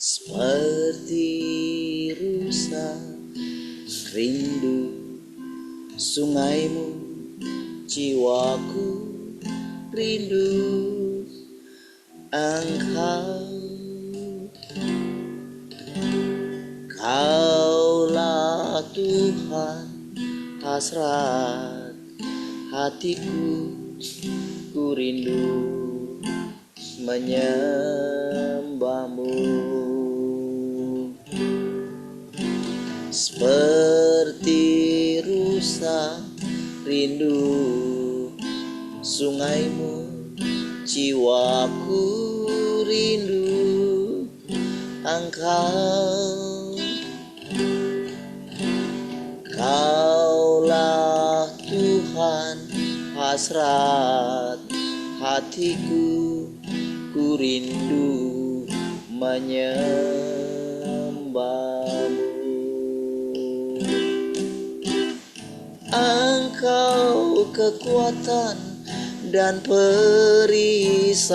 Seperti rusa rindu sungaimu, jiwaku rindu engkau. Kaulah Tuhan hasrat hatiku, ku rindu menyembahmu. Seperti rusa rindu sungaimu, jiwaku rindu engkau. Kaulah Tuhan hasrat hatiku, ku rindu menyembahmu. Engkau kekuatan dan perisaiku,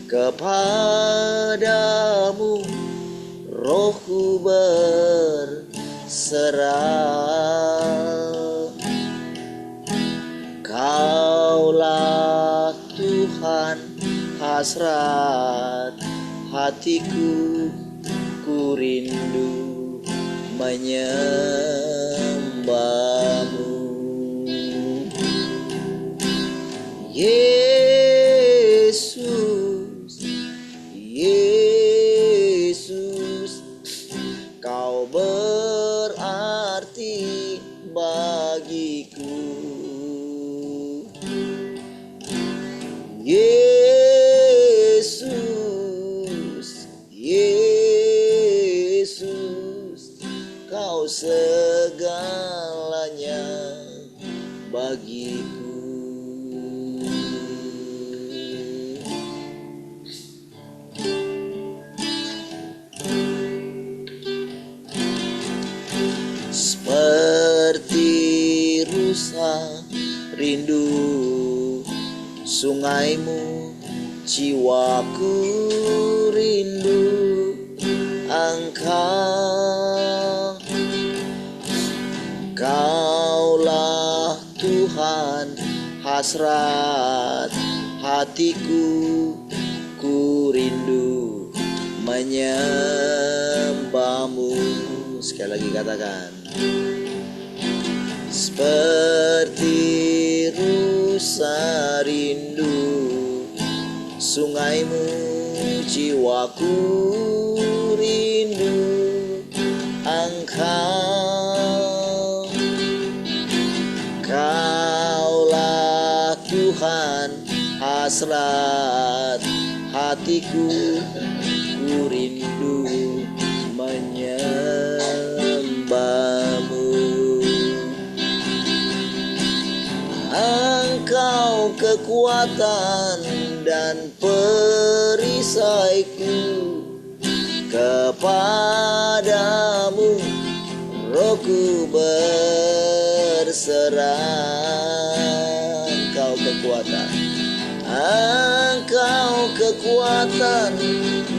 kepadamu rohku berserah. Kaulah Tuhan hasrat hatiku, ku rindu menyembahmu. Yesus, Yesus, kau berarti bagiku. Yesus, Yesus, kau segalanya bagiku. Seperti rusa rindu sungaimu, jiwaku rindu engkau. Kaulah Tuhan hasrat hatiku, ku rindu menyembahmu. Sekali lagi katakan. Seperti rusa rindu sungaimu, jiwaku rindu engkau. Kaulah Tuhan hasrat hatiku, ku rindu menyembahmu. Engkau kekuatan dan perisaiku, kepadamu rohku berserah. Engkau kekuatan, engkau kekuatan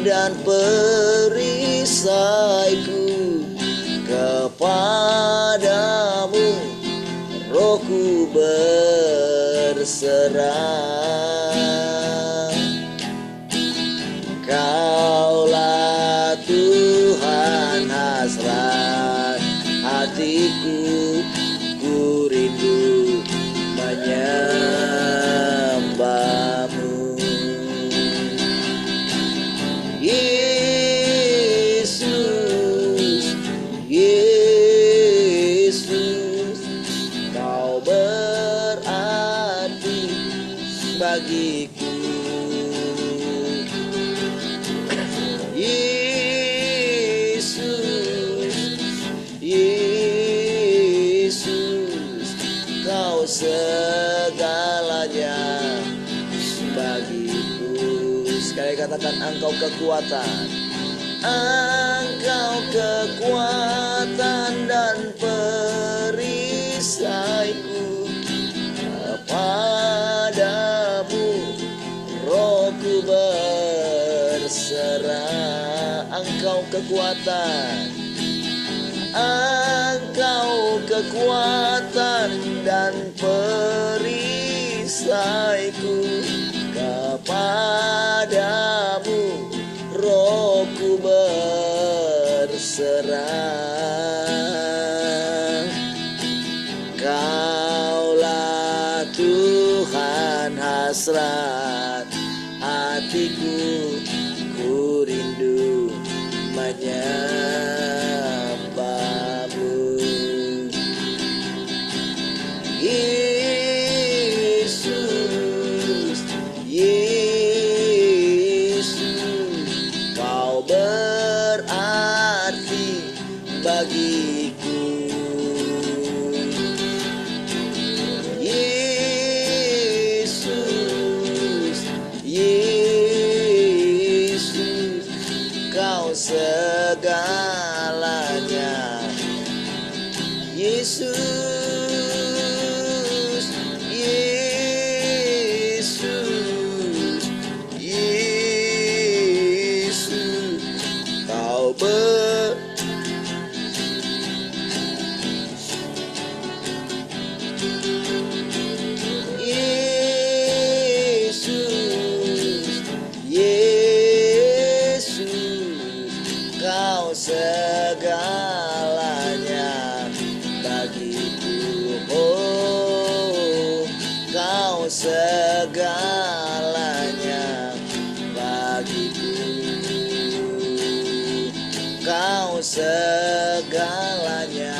dan perisaiku, kepadamu rohku berserah. Kaulah Tuhan hasrat hatiku, ku rindu menyembahmu. Yesus, Yesus, katakan Engkau kekuatan. Engkau kekuatan dan perisaiku, kepadamu rohku berserah. Engkau kekuatan, Engkau kekuatan dan perisaiku, kepadamu rohku berserah. Kaulah Tuhan hasrat hatiku, ku rindu menyembahmu. Yesus, Yesus, Kau berarti bagiku. Yesus, Yesus, Kau segalanya. Yesus, Yesus, Yesus, Kau Yesus, Yesus, Kau segalanya bagiku. Oh, Kau segalanya bagiku. Kau segalanya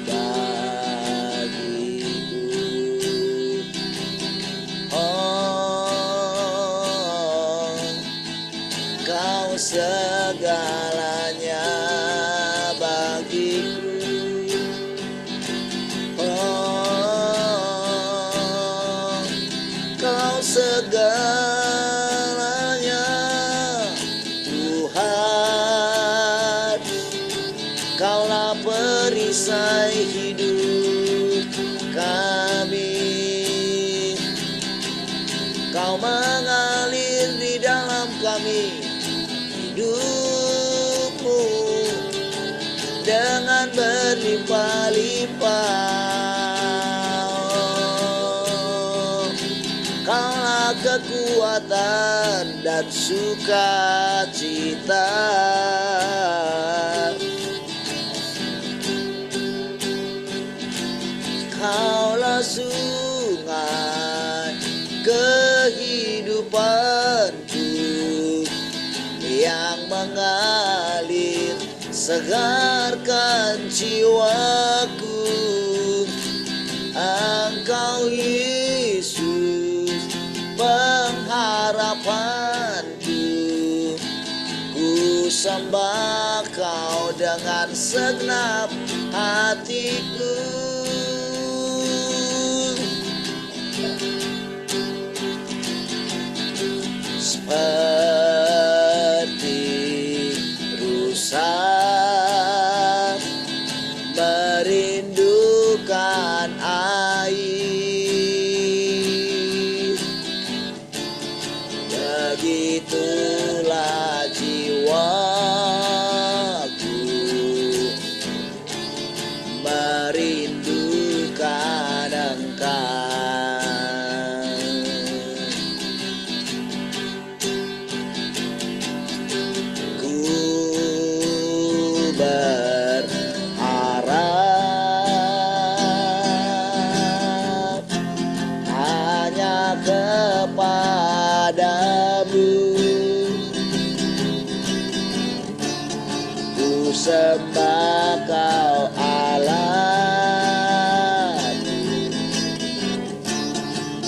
bagiku. Oh, Kau segalanya bagiku. Oh, Kau segalanya Tuhan. Kaulah perisai hidup kami. Kau mengalir di dalam kami hidupmu dengan berlimpah-limpah. Kaulah kekuatan dan sukacita. Kaulah sungai kehidupanku yang mengalir, segarkan jiwaku. Engkau Yesus, pengharapanku. Ku sembah Kau dengan segenap hatiku. Seperti rusa merindukan air, begitulah jiwaku merindukan Engkau. Berharap hanya kepadamu. Ku sembah Kau Allah,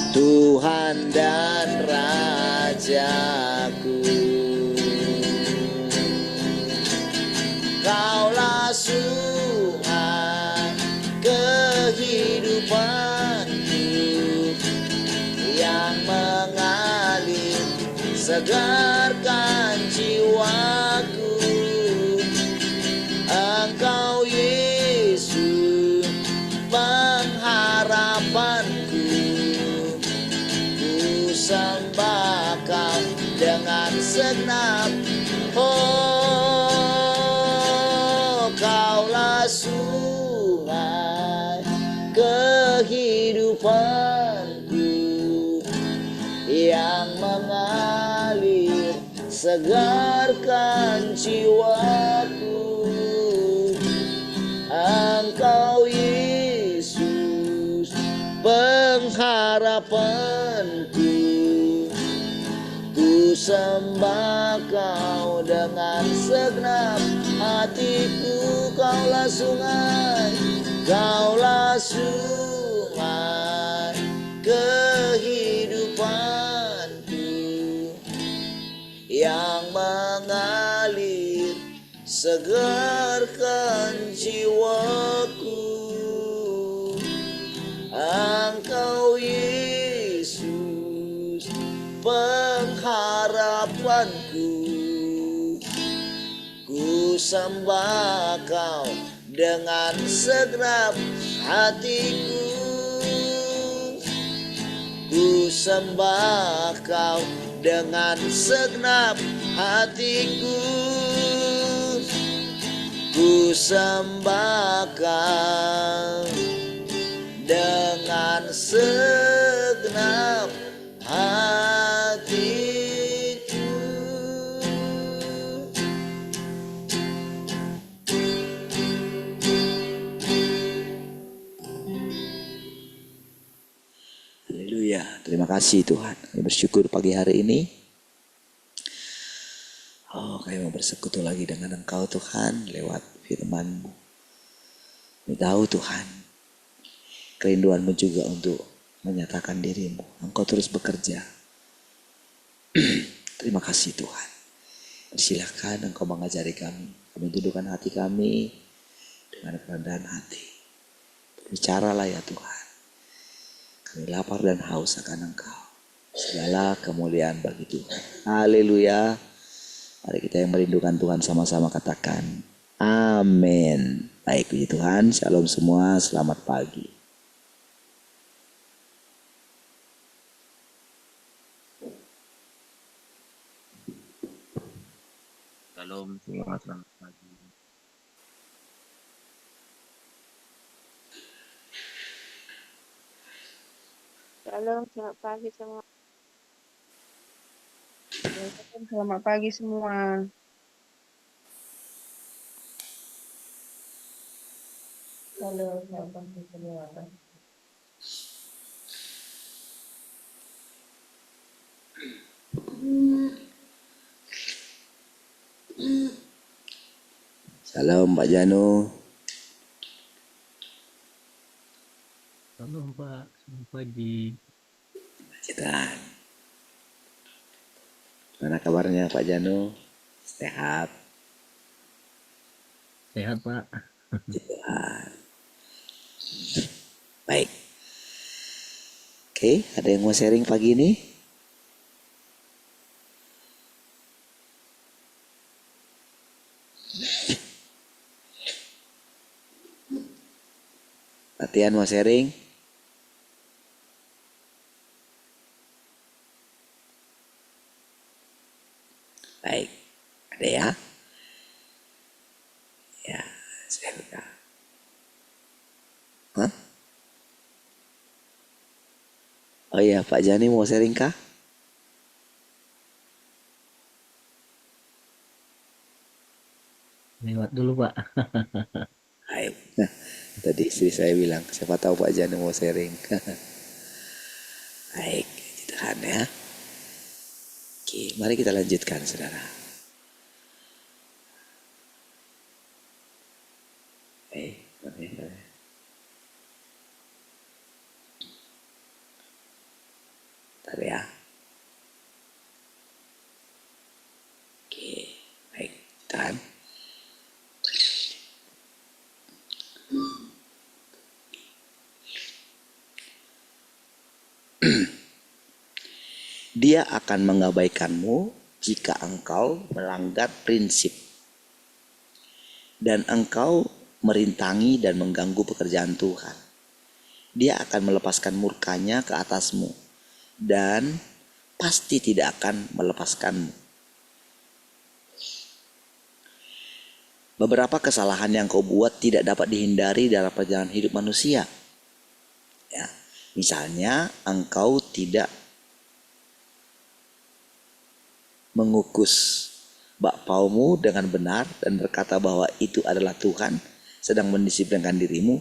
Tuhan dan Rajaku. Kaulah sungai kehidupanku yang segarkan jiwaku. Engkau Yesus pengharapanku, ku sembah Kau dengan segenap. Oh, Kaulah sungai kehidupanku yang mengalir segarkan jiwaku. Engkau Yesus pengharapanku, ku sembah Kau dengan segenap hatiku. Kaulah sungai, Kaulah sungai kehidupanku yang mengalir segarkan jiwaku. Engkau Yesus pengharapanku, ku sembah Kau dengan segenap hatiku. Ku sembah Kau dengan segenap hatiku. Ku sembah Kau dengan segenap hatiku. Haleluya, terima kasih Tuhan. Kami bersyukur pagi hari ini. Oh, kami mau bersekutu lagi dengan Engkau Tuhan lewat firman-Mu. Kami tahu Tuhan, kerinduan-Mu juga untuk menyatakan diri-Mu. Engkau terus bekerja. Terima kasih Tuhan. Silakan Engkau mengajari kami. Kami dudukkan hati kami dengan kerendahan hati. Bicaralah ya Tuhan. Kami lapar dan haus akan Engkau. Segala kemuliaan bagi Tuhan. Haleluya. Mari kita yang merindukan Tuhan sama-sama katakan amin. Baik, puji Tuhan. Shalom semua. Selamat pagi. Shalom semua, selamat pagi. Shalom, selamat pagi semua. Selamat pagi semua. Halo, selamat pagi semua. Salam Pak Janu. Shalom Pak, selamat pagi. Citan. Mana kabarnya Pak Janu? Sehat? Sehat Pak. Tuhan. Baik. Oke, ada yang mau sharing pagi ini? Latihan mau sharing? Baik, ada ya? Ya, saya buka. Hah? Oh iya, Pak Jani mau sharing kah? Lewat dulu Pak. Baik. Nah, tadi istri saya bilang, siapa tahu Pak Jani mau sharing. Baik, Tuhan ya. Oke, mari kita lanjutkan, saudara. Bentar ya. Oke, baik, Tuhan. Di Dia akan mengabaikanmu jika engkau melanggar prinsip dan engkau merintangi dan mengganggu pekerjaan Tuhan. Dia akan melepaskan murkanya ke atasmu dan pasti tidak akan melepaskanmu. Beberapa kesalahan yang kau buat tidak dapat dihindari dalam perjalanan hidup manusia. Ya, misalnya engkau tidak mengukus bakpaumu dengan benar dan berkata bahwa itu adalah Tuhan sedang mendisiplinkan dirimu.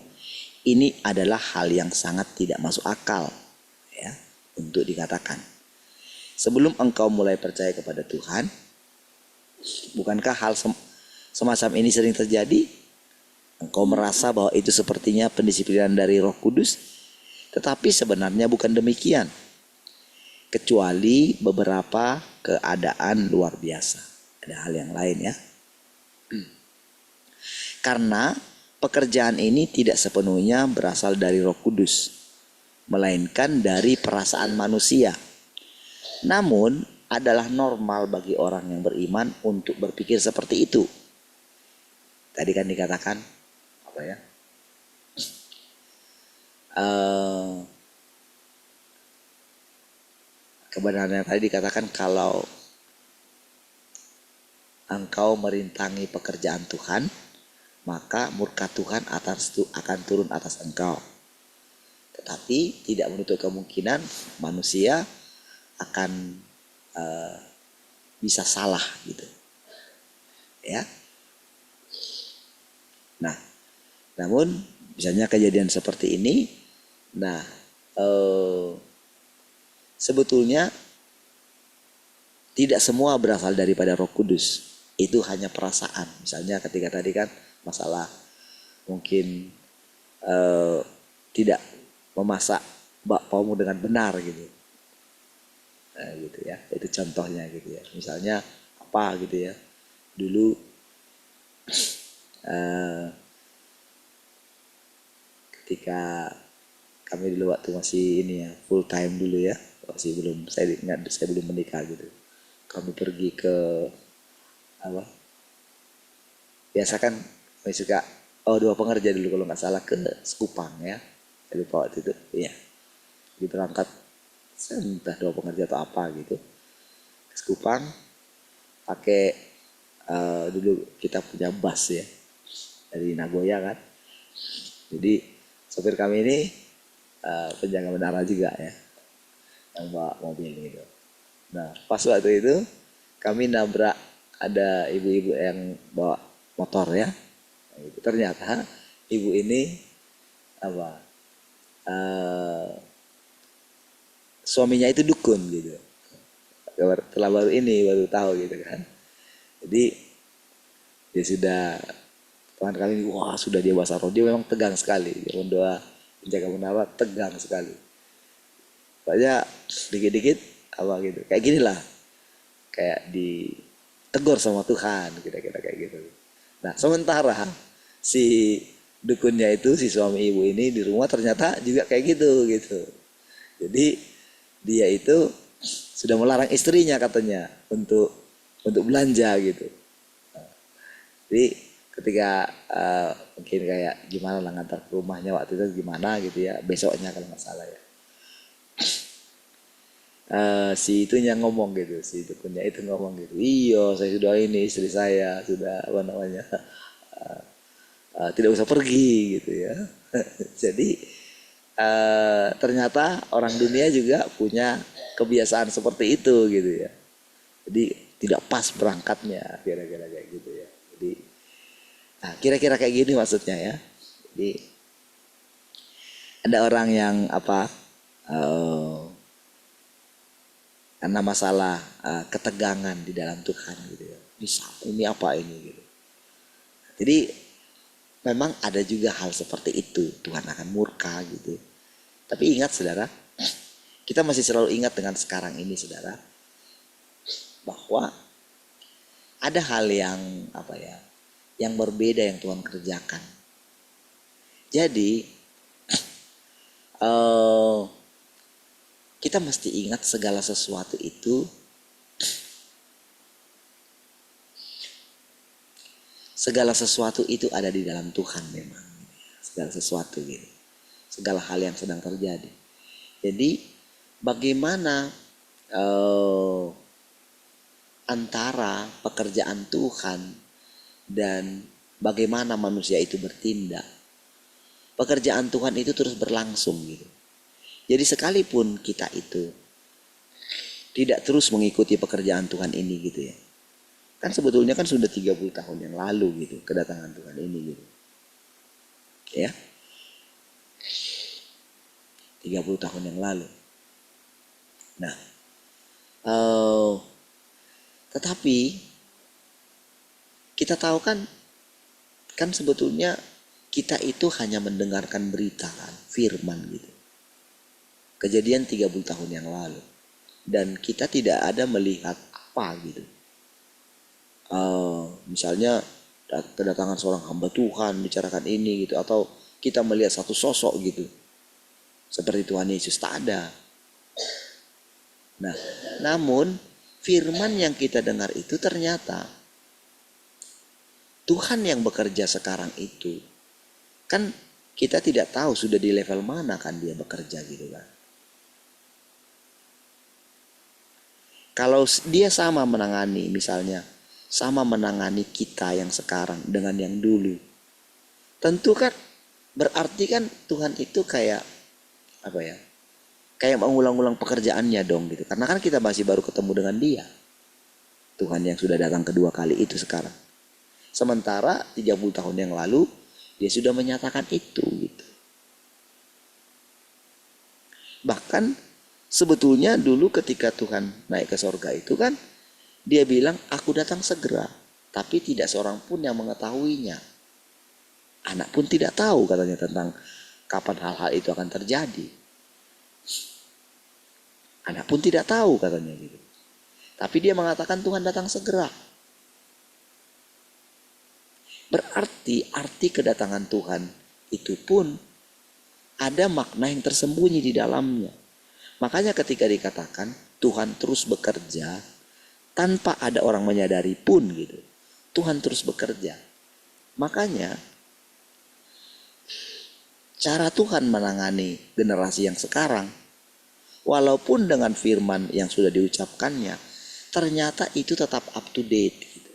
Ini adalah hal yang sangat tidak masuk akal, ya, untuk dikatakan. Sebelum engkau mulai percaya kepada Tuhan, bukankah hal semacam ini sering terjadi? Engkau merasa bahwa itu sepertinya pendisiplinan dari Roh Kudus, tetapi sebenarnya bukan demikian. Kecuali beberapa keadaan luar biasa. Ada hal yang lain, ya. Karena pekerjaan ini tidak sepenuhnya berasal dari Roh Kudus, melainkan dari perasaan manusia. Namun adalah normal bagi orang yang beriman untuk berpikir seperti itu. Tadi kan dikatakan apa ya? Kebenaran yang tadi dikatakan kalau engkau merintangi pekerjaan Tuhan, maka murka Tuhan akan turun atas engkau. Tetapi tidak menutup kemungkinan manusia akan bisa salah gitu, ya. Nah, namun misalnya kejadian seperti ini, nah sebetulnya tidak semua berasal daripada Roh Kudus. Itu hanya perasaan. Misalnya ketika tadi kan masalah mungkin tidak memasak bakpaumu dengan benar gitu. Nah, gitu ya. Itu contohnya gitu ya. Misalnya apa gitu ya. Dulu ketika kami dulu waktu masih ini ya, full time dulu ya. Masih belum, saya belum menikah gitu. Kami pergi ke apa? Biasa kan kami suka dua pengerja dulu kalau nggak salah ke Sekupang ya. Saya lupa waktu itu. Iya. Jadi berangkat entah dua pengerja atau apa gitu. Ke Sekupang pakai dulu kita punya bus ya. Dari Nagoya kan. Jadi sopir kami ini penjaga menara juga ya. Yang bawa mobil gitu. Nah, pas waktu itu kami nabrak ada ibu-ibu yang bawa motor ya. Ternyata ibu ini apa? Suaminya itu dukun gitu. Setelah baru tahu gitu kan. Jadi dia sudah Tuhan kami, wah sudah dia bahasa roh, dia memang tegang sekali. Dia mendoa penjaga menara tegang sekali. Pokoknya dikit-dikit apa gitu. Kayak ginilah. Kayak ditegur sama Tuhan, kira-kira kayak gitu. Nah, sementara si dukunnya itu, si suami ibu ini di rumah ternyata juga kayak gitu. Jadi dia itu sudah melarang istrinya katanya untuk belanja gitu. Jadi ketika mungkin kayak gimana lah ngantar ke rumahnya waktu itu gimana gitu ya, besoknya kalau nggak salah ya. Si itunya ngomong gitu, si dukunnya itu ngomong gitu, iya saya sudah ini, istri saya sudah apa namanya tidak usah pergi gitu ya. Jadi ternyata orang dunia juga punya kebiasaan seperti itu gitu ya. Jadi tidak pas berangkatnya kira-kira kayak gitu ya. Jadi nah, kira-kira kayak gini maksudnya ya. Jadi ada orang yang apa karena masalah ketegangan di dalam Tuhan gitu ya. Ini apa ini gitu. Jadi memang ada juga hal seperti itu, Tuhan akan murka gitu. Tapi ingat saudara, kita masih selalu ingat dengan sekarang ini saudara, bahwa ada hal yang apa ya, yang berbeda yang Tuhan kerjakan. Jadi kita mesti ingat segala sesuatu itu ada di dalam Tuhan memang. Segala sesuatu gitu. Segala hal yang sedang terjadi. Jadi bagaimana antara pekerjaan Tuhan dan bagaimana manusia itu bertindak. Pekerjaan Tuhan itu terus berlangsung gitu. Jadi sekalipun kita itu tidak terus mengikuti pekerjaan Tuhan ini gitu ya. Kan sebetulnya kan sudah 30 tahun yang lalu gitu kedatangan Tuhan ini gitu. Ya. 30 tahun yang lalu. Nah, tetapi kita tahu kan sebetulnya kita itu hanya mendengarkan berita kan, firman gitu. Kejadian 30 tahun yang lalu. Dan kita tidak ada melihat apa gitu. Misalnya kedatangan seorang hamba Tuhan bicarakan ini gitu, atau kita melihat satu sosok gitu seperti Tuhan Yesus, tak ada. Nah, namun firman yang kita dengar itu ternyata Tuhan yang bekerja sekarang itu kan kita tidak tahu sudah di level mana kan dia bekerja gitu kan. Kalau dia sama menangani, misalnya sama menangani kita yang sekarang dengan yang dulu, tentu kan berarti kan Tuhan itu kayak apa ya, kayak mengulang-ulang pekerjaannya dong gitu. Karena kan kita masih baru ketemu dengan dia, Tuhan yang sudah datang kedua kali itu sekarang. Sementara 30 tahun yang lalu dia sudah menyatakan itu gitu. Bahkan sebetulnya dulu ketika Tuhan naik ke sorga itu kan dia bilang, aku datang segera, tapi tidak seorang pun yang mengetahuinya. Anak pun tidak tahu katanya tentang kapan hal-hal itu akan terjadi. Anak pun tidak tahu katanya gitu. Tapi dia mengatakan Tuhan datang segera. Berarti arti kedatangan Tuhan itu pun ada makna yang tersembunyi di dalamnya. Makanya ketika dikatakan Tuhan terus bekerja tanpa ada orang menyadari pun gitu. Tuhan terus bekerja. Makanya cara Tuhan menangani generasi yang sekarang, walaupun dengan firman yang sudah diucapkannya, ternyata itu tetap up to date gitu.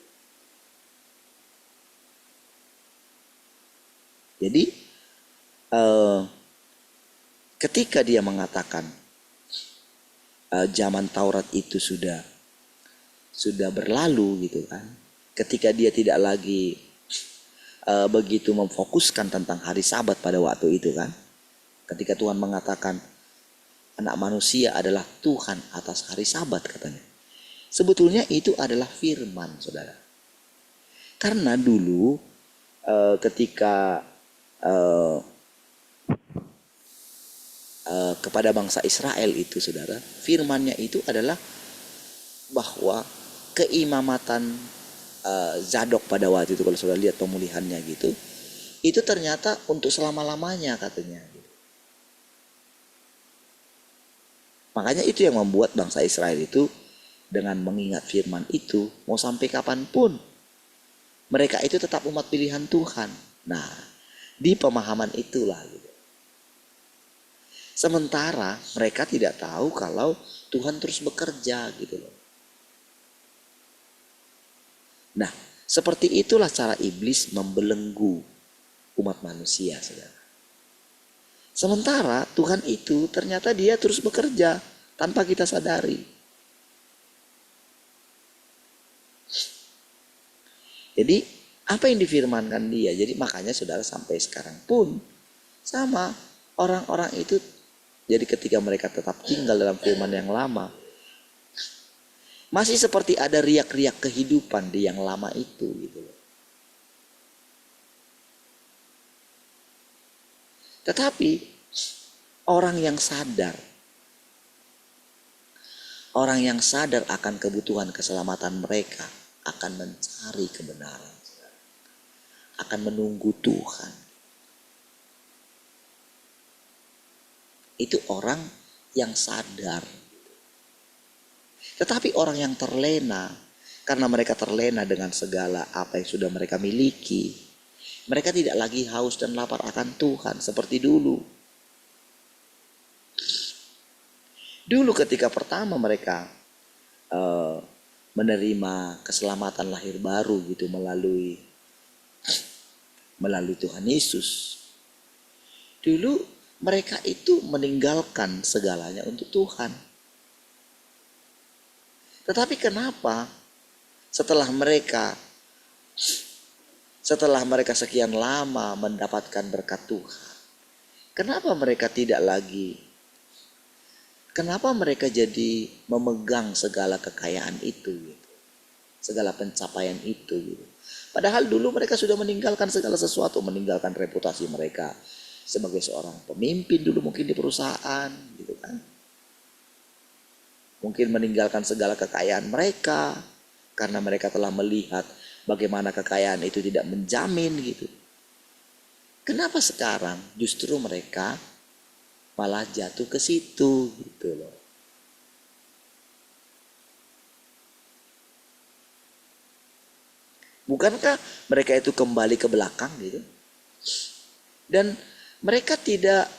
Jadi ketika dia mengatakan zaman Taurat itu sudah berlalu gitu kan. Ketika dia tidak lagi begitu memfokuskan tentang hari Sabat pada waktu itu kan. Ketika Tuhan mengatakan anak manusia adalah Tuhan atas hari Sabat katanya. Sebetulnya itu adalah firman, saudara. Karena dulu ketika kepada bangsa Israel itu, saudara, firmannya itu adalah bahwa keimamatan Zadok pada waktu itu, kalau sudah lihat pemulihannya gitu, itu ternyata untuk selama-lamanya katanya. Makanya itu yang membuat bangsa Israel itu dengan mengingat firman itu, mau sampai kapanpun mereka itu tetap umat pilihan Tuhan. Nah, di pemahaman itulah gitu. Sementara mereka tidak tahu kalau Tuhan terus bekerja gitu loh. Nah, seperti itulah cara iblis membelenggu umat manusia, saudara. Sementara Tuhan itu ternyata dia terus bekerja tanpa kita sadari. Jadi apa yang difirmankan dia? Jadi makanya saudara sampai sekarang pun sama orang-orang itu. Jadi ketika mereka tetap tinggal dalam firman yang lama, masih seperti ada riak-riak kehidupan di yang lama itu gitu loh. Tetapi orang yang sadar akan kebutuhan keselamatan mereka akan mencari kebenaran, akan menunggu Tuhan. Itu orang yang sadar. Tetapi orang yang terlena, karena mereka terlena dengan segala apa yang sudah mereka miliki, mereka tidak lagi haus dan lapar akan Tuhan seperti dulu. Dulu ketika pertama mereka menerima keselamatan lahir baru gitu melalui Tuhan Yesus. Dulu mereka itu meninggalkan segalanya untuk Tuhan. Tetapi kenapa setelah mereka sekian lama mendapatkan berkat Tuhan, kenapa mereka jadi memegang segala kekayaan itu gitu, segala pencapaian itu gitu. Padahal dulu mereka sudah meninggalkan segala sesuatu, meninggalkan reputasi mereka sebagai seorang pemimpin dulu mungkin di perusahaan gitu kan. Mungkin meninggalkan segala kekayaan mereka karena mereka telah melihat bagaimana kekayaan itu tidak menjamin gitu. Kenapa sekarang justru mereka malah jatuh ke situ gitu loh. Bukankah mereka itu kembali ke belakang gitu? Dan mereka tidak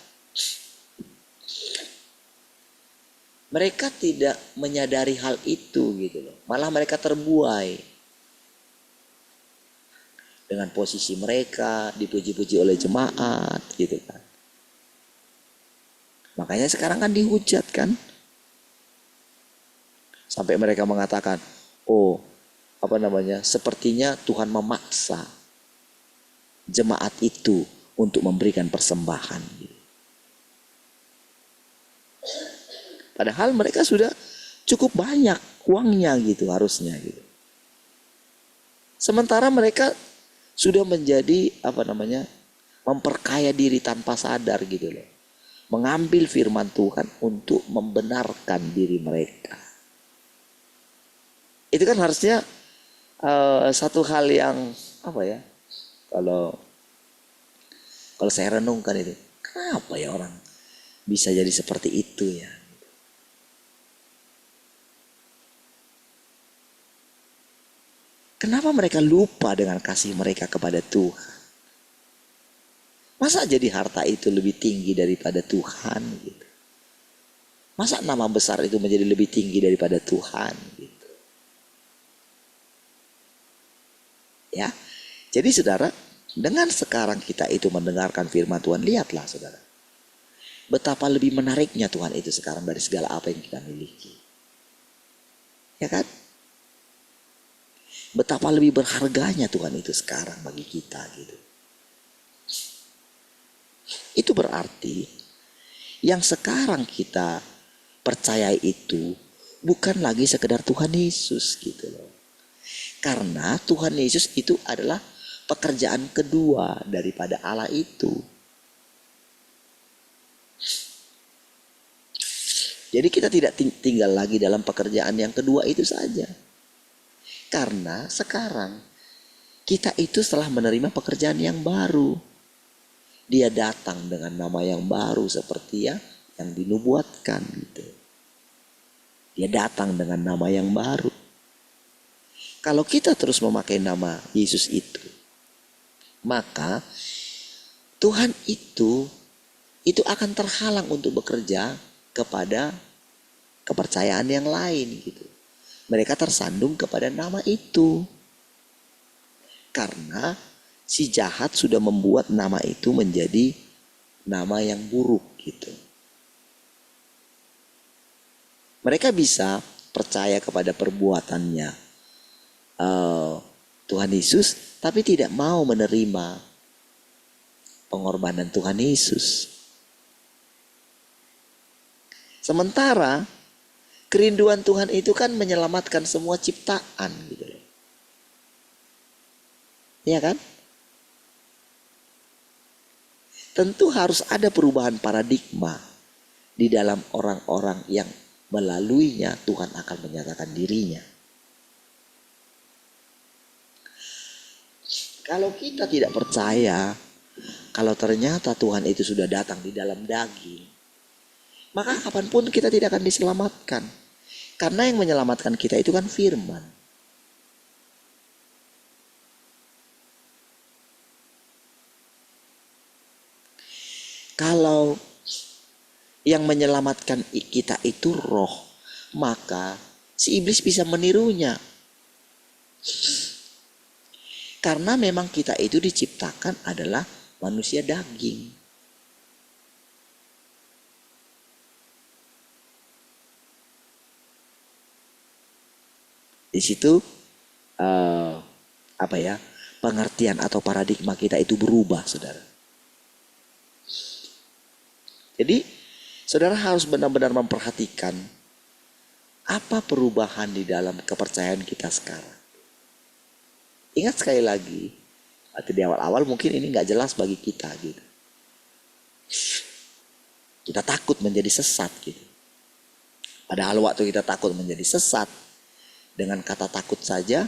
menyadari hal itu gitu loh. Malah mereka terbuai dengan posisi mereka, dipuji-puji oleh jemaat gitu kan. Makanya sekarang kan dihujat kan. Sampai mereka mengatakan, sepertinya Tuhan memaksa jemaat itu untuk memberikan persembahan gitu. Padahal mereka sudah cukup banyak uangnya gitu harusnya gitu. Sementara mereka sudah menjadi memperkaya diri tanpa sadar gitu loh. Mengambil firman Tuhan untuk membenarkan diri mereka. Itu kan harusnya satu hal yang kalau saya renungkan itu, kenapa ya orang bisa jadi seperti itu ya? Kenapa mereka lupa dengan kasih mereka kepada Tuhan? Masa jadi harta itu lebih tinggi daripada Tuhan gitu? Masa nama besar itu menjadi lebih tinggi daripada Tuhan gitu? Ya, jadi saudara, dengan sekarang kita itu mendengarkan firman Tuhan, lihatlah saudara, betapa lebih menariknya Tuhan itu sekarang dari segala apa yang kita miliki. Ya kan? Betapa lebih berharganya Tuhan itu sekarang bagi kita gitu. Itu berarti yang sekarang kita percaya itu bukan lagi sekedar Tuhan Yesus gitu loh. Karena Tuhan Yesus itu adalah pekerjaan kedua daripada Allah itu. Jadi kita tidak tinggal lagi dalam pekerjaan yang kedua itu saja. Karena sekarang kita itu setelah menerima pekerjaan yang baru. Dia datang dengan nama yang baru seperti yang dinubuatkan gitu. Dia datang dengan nama yang baru. Kalau kita terus memakai nama Yesus itu, maka Tuhan itu akan terhalang untuk bekerja kepada kepercayaan yang lain gitu. Mereka tersandung kepada nama itu. Karena si jahat sudah membuat nama itu menjadi nama yang buruk gitu. Mereka bisa percaya kepada perbuatannya Tuhan Yesus, tapi tidak mau menerima pengorbanan Tuhan Yesus. Sementara kerinduan Tuhan itu kan menyelamatkan semua ciptaan gitu loh. Iya kan? Tentu harus ada perubahan paradigma di dalam orang-orang yang melaluinya Tuhan akan menyatakan dirinya. Kalau kita tidak percaya, kalau ternyata Tuhan itu sudah datang di dalam daging, maka kapanpun kita tidak akan diselamatkan. Karena yang menyelamatkan kita itu kan firman. Kalau yang menyelamatkan kita itu roh, maka si iblis bisa menirunya. Karena memang kita itu diciptakan adalah manusia daging. Di situ pengertian atau paradigma kita itu berubah, saudara. Jadi saudara harus benar-benar memperhatikan apa perubahan di dalam kepercayaan kita sekarang. Ingat sekali lagi, atau di awal-awal mungkin ini nggak jelas bagi kita gitu. Kita takut menjadi sesat gitu. Padahal waktu kita takut menjadi sesat, dengan kata takut saja,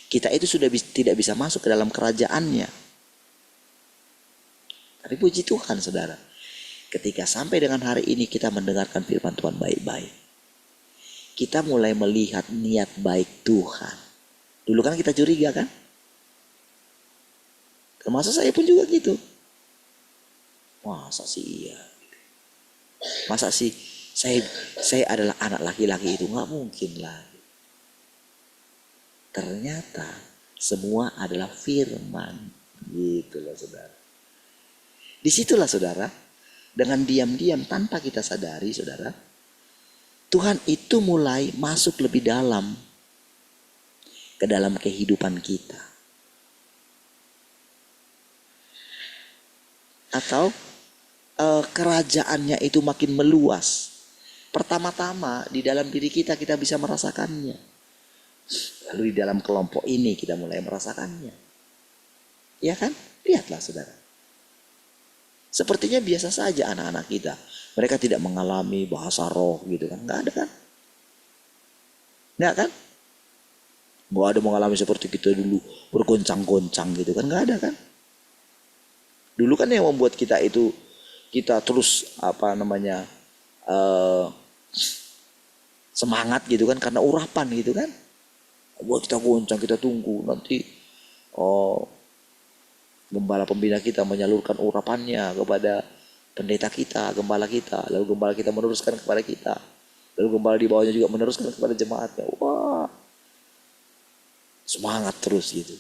kita itu sudah tidak bisa masuk ke dalam kerajaannya. Tapi puji Tuhan, saudara. Ketika sampai dengan hari ini kita mendengarkan firman Tuhan baik-baik. Kita mulai melihat niat baik Tuhan. Dulu kan kita curiga kan? Termasuk saya pun juga gitu. Masa sih iya? Masa sih saya adalah anak laki-laki itu? Nggak mungkin lah. Ternyata semua adalah firman. Gitu loh, saudara. Disitulah, saudara, dengan diam-diam tanpa kita sadari, saudara, Tuhan itu mulai masuk lebih dalam ke dalam kehidupan kita. Atau kerajaannya itu makin meluas. Pertama-tama di dalam diri kita bisa merasakannya. Lalu di dalam kelompok ini kita mulai merasakannya. Ya kan? Lihatlah, saudara. Sepertinya biasa saja anak-anak kita. Mereka tidak mengalami bahasa roh gitu kan. Nggak ada kan? Nggak kan? Nggak ada mengalami seperti kita dulu. Bergoncang-goncang gitu kan. Nggak ada kan? Dulu kan yang membuat kita itu. Kita terus semangat gitu kan. Karena urapan gitu kan. Buat kita goncang, kita tunggu. Nanti gembala pembina kita menyalurkan urapannya kepada pendeta kita, gembala kita. Lalu gembala kita meneruskan kepada kita. Lalu gembala di bawahnya juga meneruskan kepada jemaatnya. Wah, semangat terus gitu.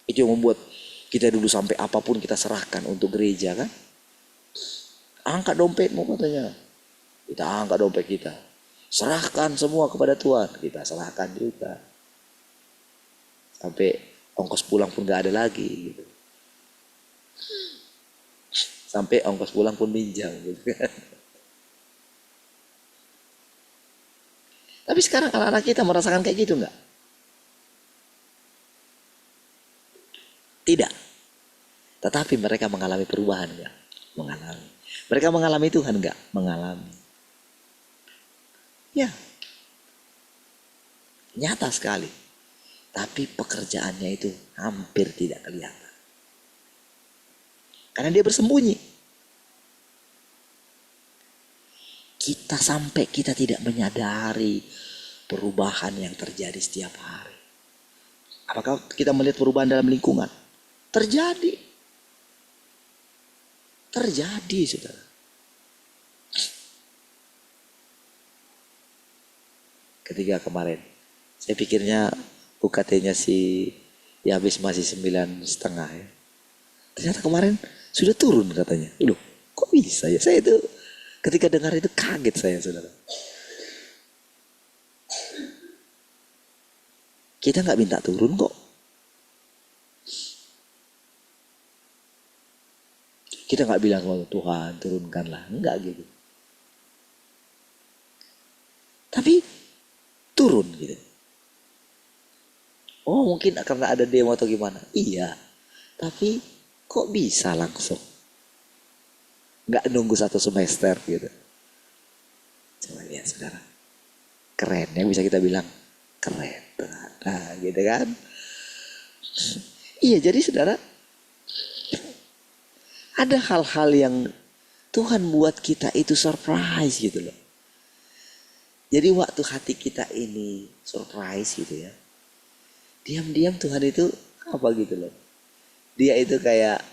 Itu yang membuat kita dulu sampai apapun kita serahkan untuk gereja kan. Angkat dompetmu katanya. Kita angkat dompet kita. Serahkan semua kepada Tuhan. Kita serahkan juga. Sampai ongkos pulang pun gak ada lagi gitu. Sampai ongkos pulang pun minjam gitu kan. Tapi sekarang anak-anak kita merasakan kayak gitu gak? Tidak. Tetapi mereka mengalami perubahan gak? Mengalami. Mereka mengalami Tuhan gak? Mengalami. Ya. Nyata sekali. Tapi pekerjaannya itu hampir tidak kelihatan. Karena dia bersembunyi. Kita sampai kita tidak menyadari perubahan yang terjadi setiap hari. Apakah kita melihat perubahan dalam lingkungan? Terjadi. Terjadi, saudara. Ketika kemarin, saya pikirnya UKT-nya ya habis masih 9,5 ya. Ternyata kemarin sudah turun katanya. Loh, kok bisa ya? Saya itu ketika dengar itu kaget saya, saudara. Kita nggak minta turun kok. Kita nggak bilang, oh Tuhan turunkanlah. Enggak gitu. Tapi turun gitu. Oh mungkin karena ada demo atau gimana. Iya. Tapi kok bisa langsung. Nggak nunggu 1 semester gitu. Coba lihat, saudara. Keren. Yang bisa kita bilang keren. Nah gitu kan. Iya, jadi saudara, Ada hal-hal yang Tuhan buat kita itu surprise gitu loh. Jadi waktu hati kita ini surprise gitu ya, diam-diam Tuhan itu apa gitu loh. Dia itu kayak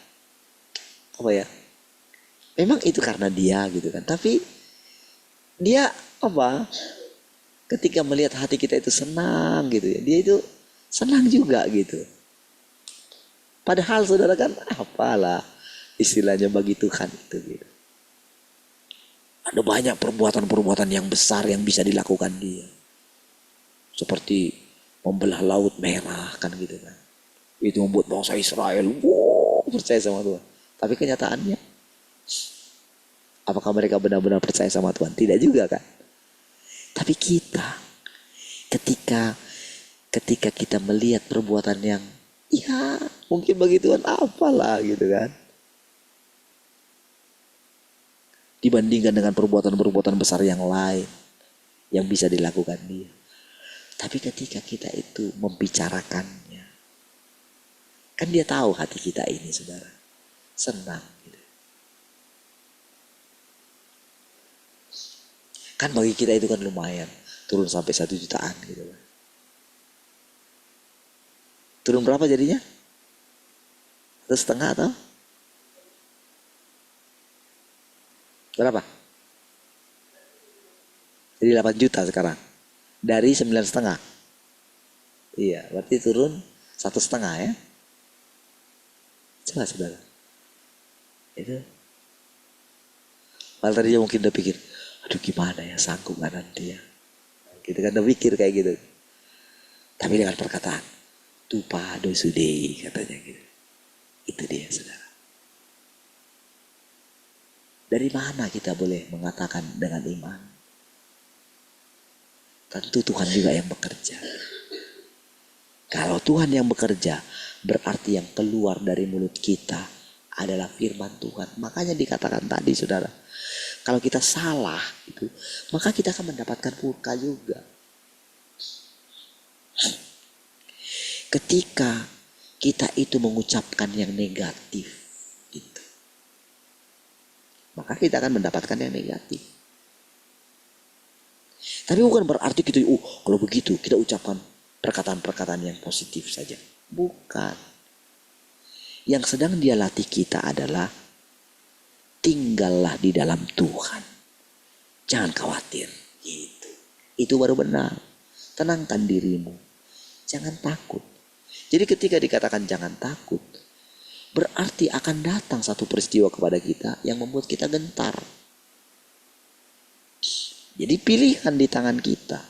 apa ya? Memang itu karena dia gitu kan. Tapi dia apa? Ketika melihat hati kita itu senang gitu ya, dia itu senang juga gitu. Padahal saudara kan apalah istilahnya bagi Tuhan itu gitu. Ada banyak perbuatan-perbuatan yang besar yang bisa dilakukan dia. Seperti membelah laut merah kan gitu kan. Itu membuat bangsa Israel percaya sama Tuhan. Tapi kenyataannya, apakah mereka benar-benar percaya sama Tuhan? Tidak juga kan. Tapi kita, ketika kita melihat perbuatan yang ya mungkin bagi Tuhan apalah gitu kan, dibandingkan dengan perbuatan-perbuatan besar yang lain yang bisa dilakukan dia. Tapi ketika kita itu membicarakannya, kan dia tahu hati kita ini saudara, senang gitu. Kan bagi kita itu kan lumayan, turun sampai 1 jutaan gitu kan. Turun berapa jadinya? 1,5 atau? Berapa? Jadi 8 juta sekarang. Dari 9,5. Iya, berarti turun 1,5 ya. Coba saudara. Itu. Padahal tadinya mungkin udah pikir, aduh gimana ya, sanggup gak nanti ya. Gitu kan udah pikir kayak gitu. Tapi dengan perkataan, tupa dosudei katanya gitu. Itu dia saudara. Dari mana kita boleh mengatakan dengan iman? Tentu Tuhan juga yang bekerja. Kalau Tuhan yang bekerja, berarti yang keluar dari mulut kita adalah firman Tuhan. Makanya dikatakan tadi saudara, kalau kita salah itu, maka kita akan mendapatkan murka juga. Ketika kita itu mengucapkan yang negatif, itu, maka kita akan mendapatkan yang negatif. Tapi bukan berarti kita, kalau begitu kita ucapkan perkataan-perkataan yang positif saja. Bukan. Yang sedang dia latih kita adalah tinggallah di dalam Tuhan. Jangan khawatir. Gitu. Itu baru benar. Tenangkan dirimu. Jangan takut. Jadi ketika dikatakan jangan takut, berarti akan datang satu peristiwa kepada kita yang membuat kita gentar. Jadi pilihan di tangan kita.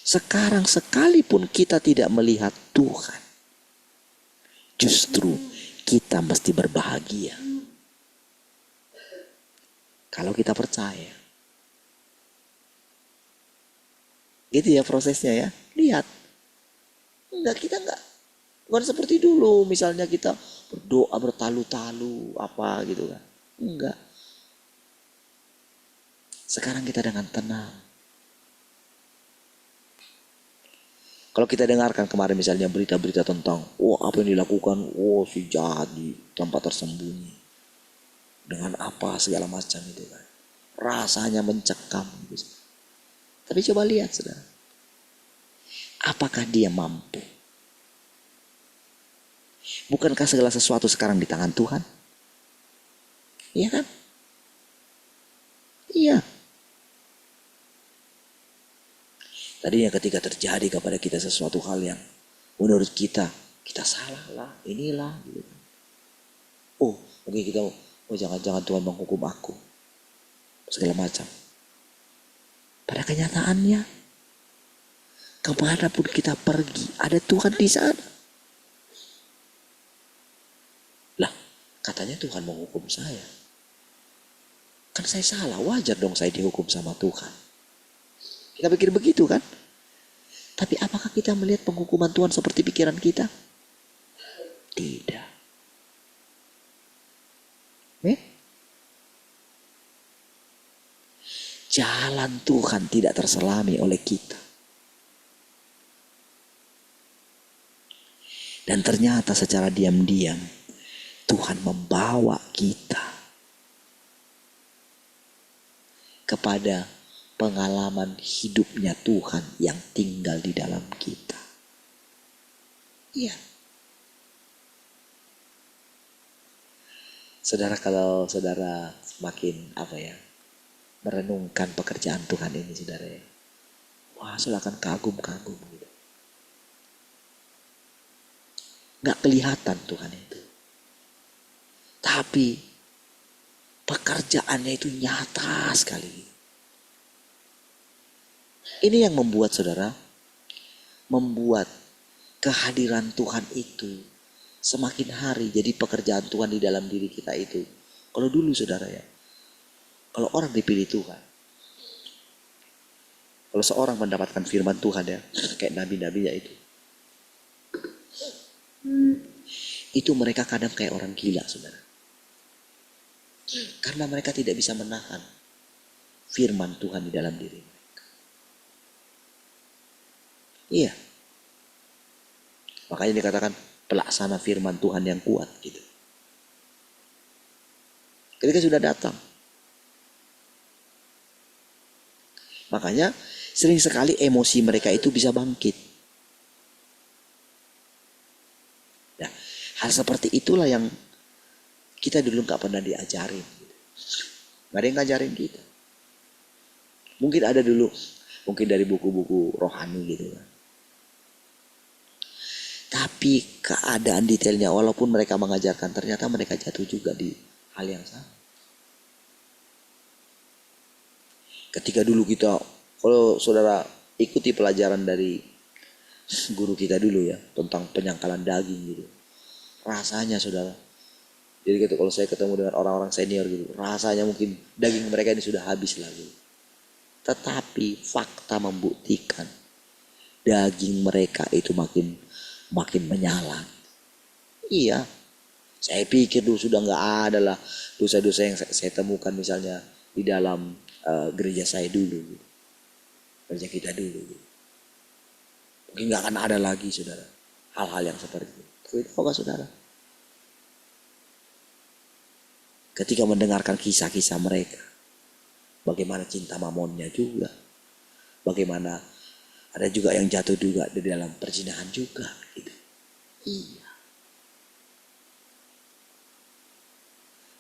Sekarang sekalipun kita tidak melihat Tuhan, justru kita mesti berbahagia. Kalau kita percaya. Gitu ya prosesnya ya. Lihat. Kita enggak. Bukan seperti dulu misalnya kita berdoa bertalu-talu apa gitu kan. Enggak. Sekarang kita dengan tenang. Kalau kita dengarkan kemarin misalnya berita-berita tentang apa yang dilakukan, si jahat di tempat tersembunyi. Dengan apa segala macam itu kan. Rasanya mencekam gitu. Tapi coba lihat saudara. Apakah dia mampu? Bukankah segala sesuatu sekarang di tangan Tuhan? Iya kan? Iya. Tadinya ketika terjadi kepada kita sesuatu hal yang menurut kita salah lah, inilah gitu. Mungkin kita jangan-jangan Tuhan menghukum aku. Segala macam. Pada kenyataannya, kemanapun kita pergi, ada Tuhan di sana. Lah, katanya Tuhan menghukum saya. Kan saya salah, wajar dong saya dihukum sama Tuhan. Kita pikir begitu kan? Tapi apakah kita melihat penghukuman Tuhan seperti pikiran kita? Tidak. Jalan Tuhan tidak terselami oleh kita. Dan ternyata secara diam-diam Tuhan membawa kita kepada pengalaman hidupnya Tuhan yang tinggal di dalam kita. Iya. Saudara, kalau saudara semakin merenungkan pekerjaan Tuhan ini, saudara ya, wah, saudara akan kagum-kagum gitu. Gak kelihatan Tuhan itu, tapi pekerjaannya itu nyata sekali. Ini yang membuat saudara, membuat kehadiran Tuhan itu semakin hari jadi pekerjaan Tuhan di dalam diri kita itu. Kalau dulu saudara ya, kalau orang dipilih Tuhan, kalau seorang mendapatkan firman Tuhan ya, kayak nabi-nabinya itu mereka kadang kayak orang gila saudara. Karena mereka tidak bisa menahan firman Tuhan di dalam diri mereka. Iya. Makanya dikatakan pelaksana firman Tuhan yang kuat gitu. Ketika sudah datang. Makanya sering sekali emosi mereka itu bisa bangkit. Nah, hal seperti itulah yang kita dulu gak pernah diajarin. Gak ada yang ngajarin kita. Mungkin ada dulu, mungkin dari buku-buku rohani gitu kan. Tapi keadaan detailnya, walaupun mereka mengajarkan, ternyata mereka jatuh juga di hal yang sama. Ketika dulu kita, kalau saudara ikuti pelajaran dari guru kita dulu ya, tentang penyangkalan daging gitu. Rasanya saudara, jadi gitu, kalau saya ketemu dengan orang-orang senior gitu, rasanya mungkin daging mereka ini sudah habis lagi. Tetapi fakta membuktikan daging mereka itu makin menyala. Iya, saya pikir dulu sudah nggak ada lah dosa-dosa yang saya temukan misalnya di dalam gereja saya dulu, gereja kita dulu. Mungkin nggak akan ada lagi saudara hal-hal yang seperti itu. Tapi tahu saudara, ketika mendengarkan kisah-kisah mereka, bagaimana cinta mamonnya juga, bagaimana ada juga yang jatuh juga di dalam perzinahan juga gitu. Iya.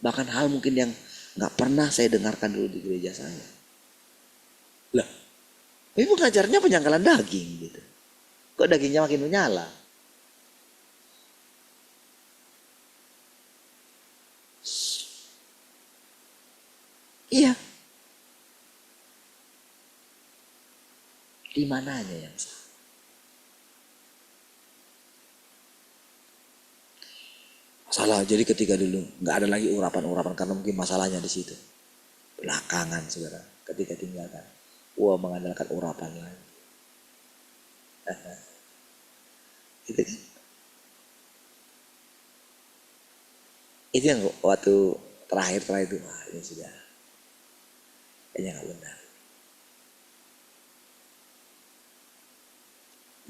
Bahkan hal mungkin yang gak pernah saya dengarkan dulu di gereja saya. Lah, ini pengajarnya penyangkalan daging gitu. Kok dagingnya makin menyala? Iya. Di mananya yang salah? Masalah, jadi ketika dulu nggak ada lagi urapan-urapan karena mungkin masalahnya di situ. Belakangan saudara, ketika tinggalkan, mengandalkan urapan lagi. Itu kan? Itu yang waktu terakhir itu, ini sudah kayaknya nggak benar.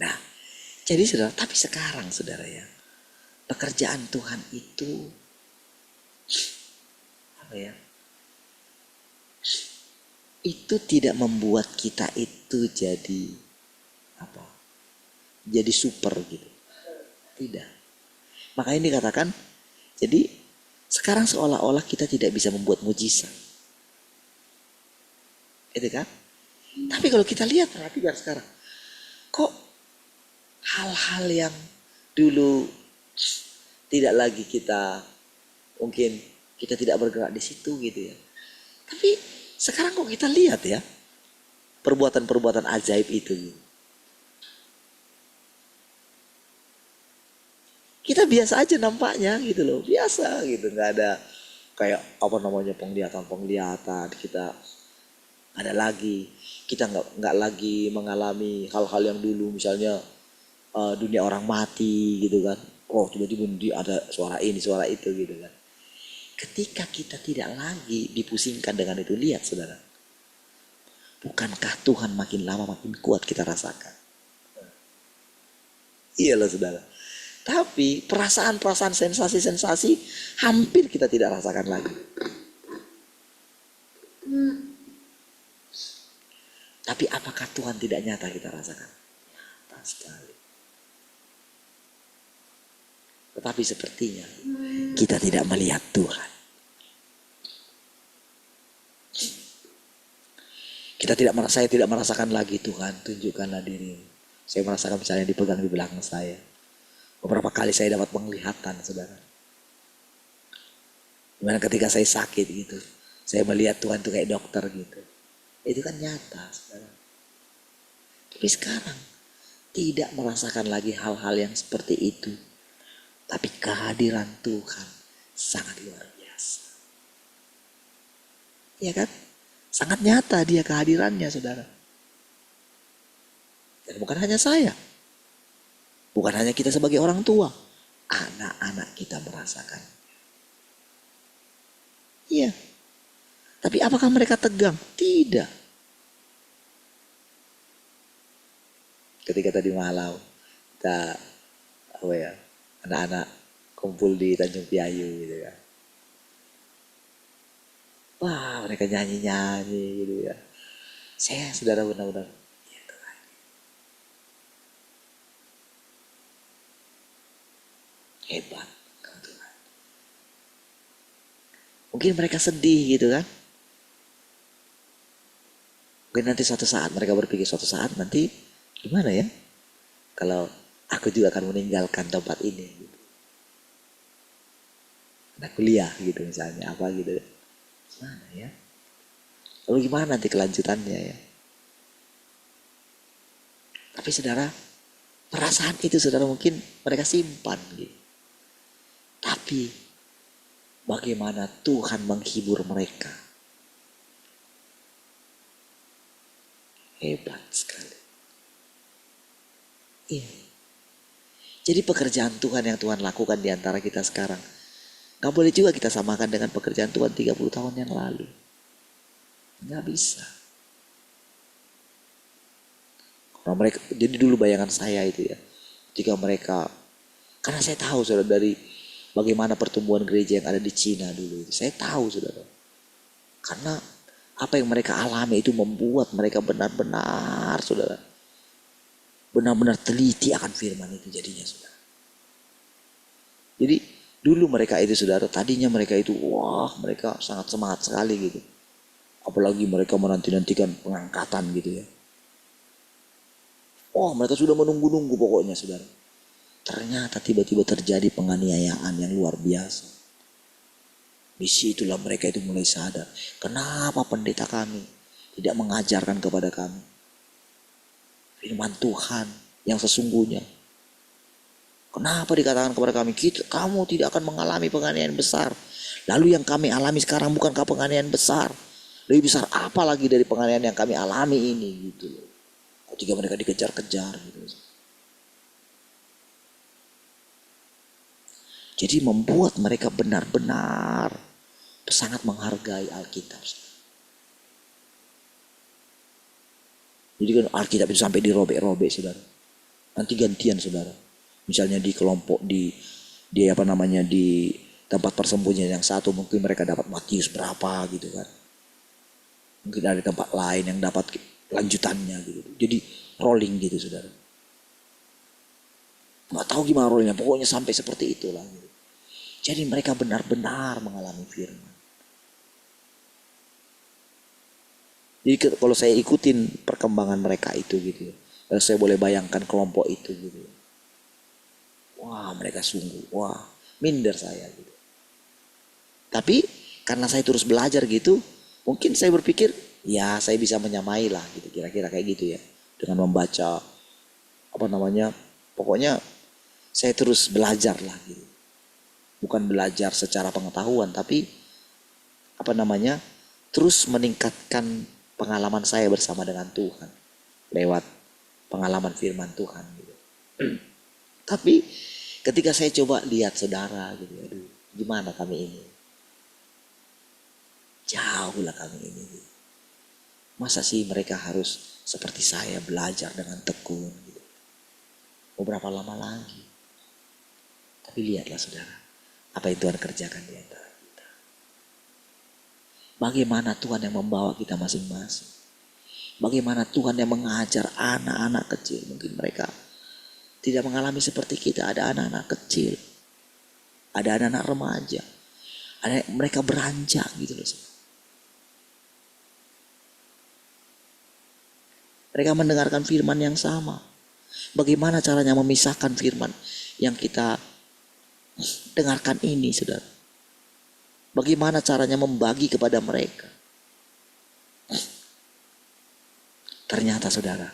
Nah, jadi saudara, tapi sekarang saudara ya, pekerjaan Tuhan itu itu tidak membuat kita itu jadi jadi super gitu. Tidak. Makanya dikatakan, jadi sekarang seolah-olah kita tidak bisa membuat mujizat. Itu kan? Tapi kalau kita lihat, perhatikan sekarang, kok hal-hal yang dulu tidak lagi mungkin kita tidak bergerak di situ gitu ya. Tapi sekarang kok kita lihat ya perbuatan-perbuatan ajaib itu. Kita biasa aja nampaknya gitu loh, biasa gitu, nggak ada kayak penglihatan. Kita ada lagi, kita nggak lagi mengalami hal-hal yang dulu misalnya dunia orang mati gitu kan. Oh tiba-tiba ada suara ini, suara itu gitu kan. Ketika kita tidak lagi dipusingkan dengan itu, lihat saudara, bukankah Tuhan makin lama makin kuat kita rasakan? Iya loh saudara. Tapi perasaan-perasaan, sensasi-sensasi hampir kita tidak rasakan lagi. Tapi apakah Tuhan tidak nyata kita rasakan? Nyata sekali. Tetapi sepertinya kita tidak melihat Tuhan. Saya tidak merasakan lagi, Tuhan tunjukkanlah diri. Saya merasakan misalnya dipegang di belakang saya. Beberapa kali saya dapat penglihatan, saudara. Dimana ketika saya sakit gitu, saya melihat Tuhan itu kayak dokter gitu. Itu kan nyata, saudara. Tapi sekarang tidak merasakan lagi hal-hal yang seperti itu. Tapi kehadiran Tuhan sangat luar biasa. Iya kan? Sangat nyata dia kehadirannya, saudara. Dan bukan hanya saya. Bukan hanya kita sebagai orang tua. Anak-anak kita merasakan. Iya. Tapi apakah mereka tegang? Tidak. Ketika tadi malam kita anak-anak kumpul di Tanjung Piayu gitu ya. Wah, mereka nyanyi-nyanyi gitu ya. Saya saudara benar-benar gitu lagi. Hebat Tuhan. Mungkin mereka sedih gitu kan. Mungkin nanti suatu saat mereka berpikir suatu saat nanti gimana ya kalau aku juga akan meninggalkan tempat ini gitu. Anak kuliah gitu misalnya apa gitu. Gimana ya? Lalu gimana nanti kelanjutannya ya? Tapi saudara, perasaan itu saudara mungkin mereka simpan gitu. Tapi bagaimana Tuhan menghibur mereka? Hebat sekali. Iya. Jadi pekerjaan Tuhan yang Tuhan lakukan di antara kita sekarang, gak boleh juga kita samakan dengan pekerjaan Tuhan 30 tahun yang lalu. Gak bisa. Karena mereka, jadi dulu bayangan saya itu ya, ketika mereka, karena saya tahu saudara dari bagaimana pertumbuhan gereja yang ada di Cina dulu itu, saya tahu saudara. Karena apa yang mereka alami itu membuat mereka benar-benar saudara, benar-benar teliti akan firman itu jadinya saudara. Jadi dulu mereka itu saudara, tadinya mereka itu wah mereka sangat semangat sekali gitu. Apalagi mereka menanti-nantikan pengangkatan gitu ya. Oh mereka sudah menunggu-nunggu pokoknya saudara. Ternyata tiba-tiba terjadi penganiayaan yang luar biasa. Disitulah mereka itu mulai sadar. Kenapa pendeta kami tidak mengajarkan kepada kami firman Tuhan yang sesungguhnya. Kenapa dikatakan kepada kami, kamu tidak akan mengalami penganiayaan besar. Lalu yang kami alami sekarang bukankah penganiayaan besar? Lebih besar apa lagi dari penganiayaan yang kami alami ini gitu loh. Ketika mereka dikejar-kejar gitu. Jadi membuat mereka benar-benar sangat menghargai Alkitab. Jadi kan Alkitab itu sampai dirobek-robek saudara. Nanti gantian saudara. Misalnya di kelompok di tempat persembunyian yang satu mungkin mereka dapat Matius berapa gitu kan. Mungkin ada tempat lain yang dapat lanjutannya gitu. Jadi rolling gitu saudara. Nggak tahu gimana rollingnya, pokoknya sampai seperti itulah. Gitu. Jadi mereka benar-benar mengalami firman. Jadi kalau saya ikutin perkembangan mereka itu gitu. Kalau saya boleh bayangkan kelompok itu gitu. Wah mereka sungguh, wah minder saya gitu. Tapi karena saya terus belajar gitu, mungkin saya berpikir ya saya bisa menyamai lah gitu, kira-kira kayak gitu ya. Dengan membaca pokoknya saya terus belajar lah gitu. Bukan belajar secara pengetahuan tapi terus meningkatkan pengalaman saya bersama dengan Tuhan lewat pengalaman firman Tuhan gitu. Tapi ketika saya coba lihat saudara gitu, aduh gimana kami ini? Jauh lah kami ini. Gitu. Masa sih mereka harus seperti saya belajar dengan tekun gitu. Beberapa lama lagi. Tapi lihatlah saudara, apa yang Tuhan kerjakan di antara kita. Bagaimana Tuhan yang membawa kita masing-masing. Bagaimana Tuhan yang mengajar anak-anak kecil. Mungkin mereka tidak mengalami seperti kita. Ada anak-anak kecil. Ada anak-anak remaja. Ada mereka beranjak gitu loh. Mereka mendengarkan firman yang sama. Bagaimana caranya memisahkan firman yang kita dengarkan ini, saudara? Bagaimana caranya membagi kepada mereka? Ternyata saudara,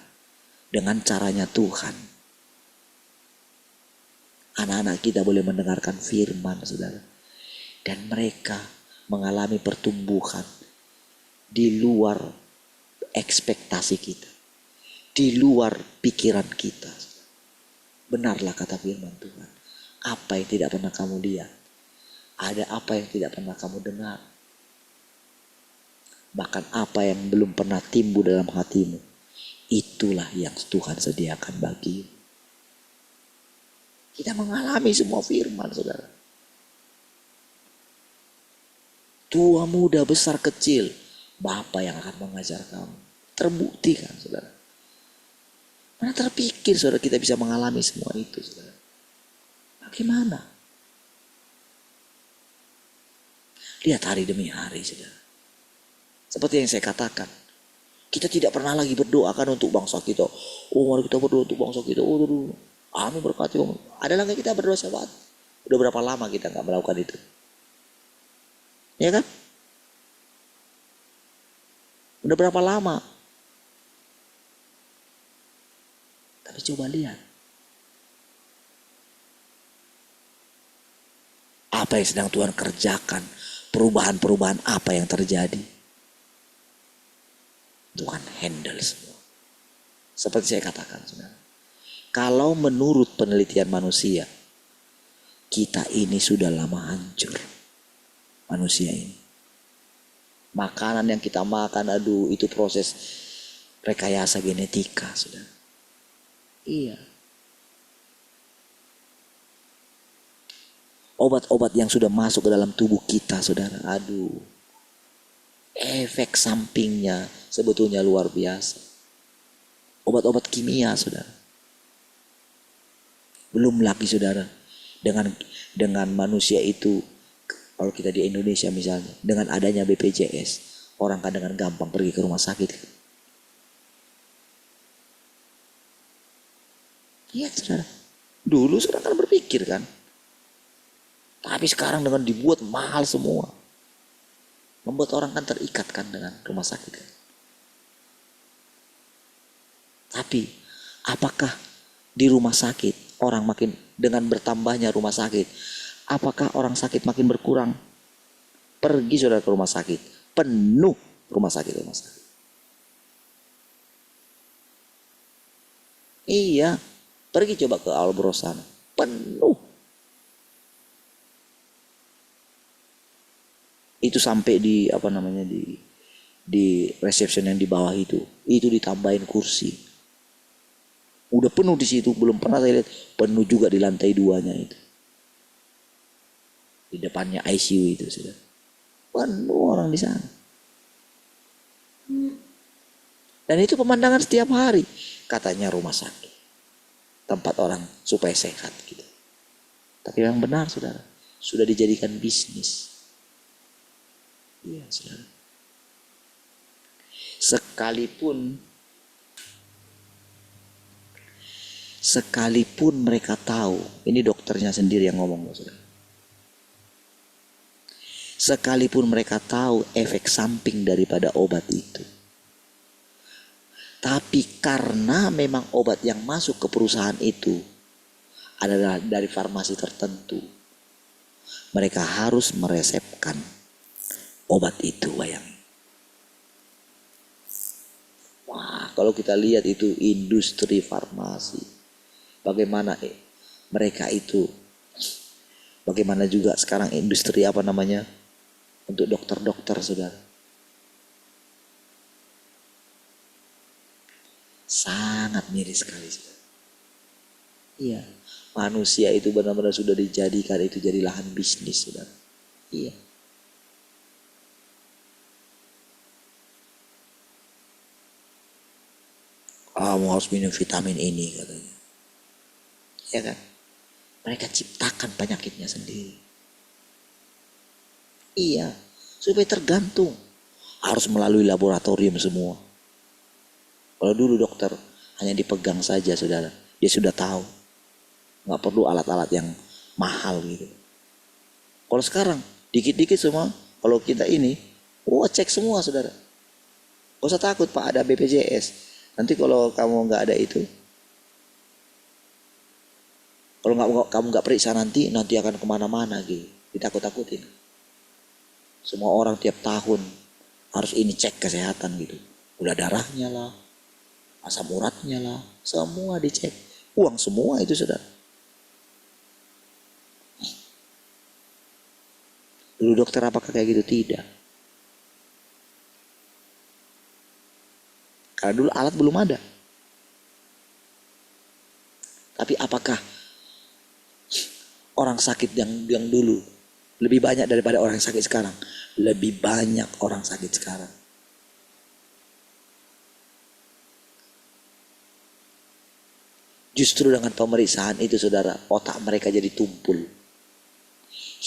dengan caranya Tuhan, anak-anak kita boleh mendengarkan firman, saudara. Dan mereka mengalami pertumbuhan di luar ekspektasi kita. Di luar pikiran kita. Benarlah kata firman Tuhan. Apa yang tidak pernah kamu lihat. Ada apa yang tidak pernah kamu dengar. Bahkan apa yang belum pernah timbul dalam hatimu. Itulah yang Tuhan sediakan bagimu. Kita mengalami semua firman, saudara. Tua, muda, besar, kecil. Bapa yang akan mengajar kamu. Terbukti kan, saudara. Mana terpikir, saudara, kita bisa mengalami semua itu, saudara. Bagaimana? Lihat hari demi hari, saudara. Seperti yang saya katakan, kita tidak pernah lagi berdoakan untuk bangsa kita. Oh, mari kita berdoa untuk bangsa kita. Oh, amin berkati. Ada lagi kita berdoa sahabat. Udah berapa lama kita nggak melakukan itu? Ya kan? Udah berapa lama? Tapi coba lihat. Apa yang sedang Tuhan kerjakan? Perubahan-perubahan apa yang terjadi? Tuhan handle semua. Seperti saya katakan, saudara. Kalau menurut penelitian manusia, kita ini sudah lama hancur. Manusia ini. Makanan yang kita makan, aduh, itu proses rekayasa genetika, saudara. Iya. Obat-obat yang sudah masuk ke dalam tubuh kita, saudara. Aduh. Efek sampingnya sebetulnya luar biasa. Obat-obat kimia, saudara. Belum lagi, saudara, dengan manusia itu, kalau kita di Indonesia misalnya, dengan adanya BPJS, orang kan dengan gampang pergi ke rumah sakit. Iya, saudara. Dulu saudara kan berpikir kan. Tapi sekarang dengan dibuat mahal semua. Membuat orang kan terikat kan dengan rumah sakit kan. Tapi apakah di rumah sakit orang makin, dengan bertambahnya rumah sakit, apakah orang sakit makin berkurang? Pergi saudara ke rumah sakit, penuh rumah sakit. Iya, pergi coba ke Albros sana, penuh. Itu sampai di apa namanya, di reception yang di bawah itu ditambahin kursi. Udah penuh di situ, belum pernah saya lihat penuh juga di lantai 2-nya itu. Di depannya ICU itu sudah penuh orang di sana. Dan itu pemandangan setiap hari. Katanya rumah sakit, tempat orang supaya sehat gitu. Tapi yang benar, saudara, sudah dijadikan bisnis. Iya, saudara. Sekalipun mereka tahu, ini dokternya sendiri yang ngomong, saudara. Sekalipun mereka tahu efek samping daripada obat itu, tapi karena memang obat yang masuk ke perusahaan itu adalah dari farmasi tertentu, mereka harus meresepkan obat itu, bayangin. Wah, kalau kita lihat itu industri farmasi, bagaimana mereka itu, bagaimana juga sekarang industri apa namanya untuk dokter-dokter, saudara. Sangat miris sekali, saudara. Iya, manusia itu benar-benar sudah dijadikan itu jadi lahan bisnis, saudara. Iya. Kamu harus minum vitamin ini katanya. Ya kan? Mereka ciptakan penyakitnya sendiri. Iya, supaya tergantung. Harus melalui laboratorium semua. Kalau dulu dokter hanya dipegang saja, saudara. Dia sudah tahu. Nggak perlu alat-alat yang mahal gitu. Kalau sekarang dikit-dikit semua. Kalau kita ini, cek semua, saudara. Gak usah takut Pak, ada BPJS. Nanti kalau kamu nggak ada itu, kalau kamu nggak periksa nanti akan kemana-mana gitu. Ditakut-takutin. Semua orang tiap tahun harus ini cek kesehatan gitu. Gula darahnya lah, asam uratnya lah, semua dicek. Uang semua itu, saudara. Dulu dokter apakah kayak gitu? Tidak. Karena dulu alat belum ada. Tapi apakah orang sakit yang dulu lebih banyak daripada orang sakit sekarang? Lebih banyak orang sakit sekarang. Justru dengan pemeriksaan itu, saudara, otak mereka jadi tumpul.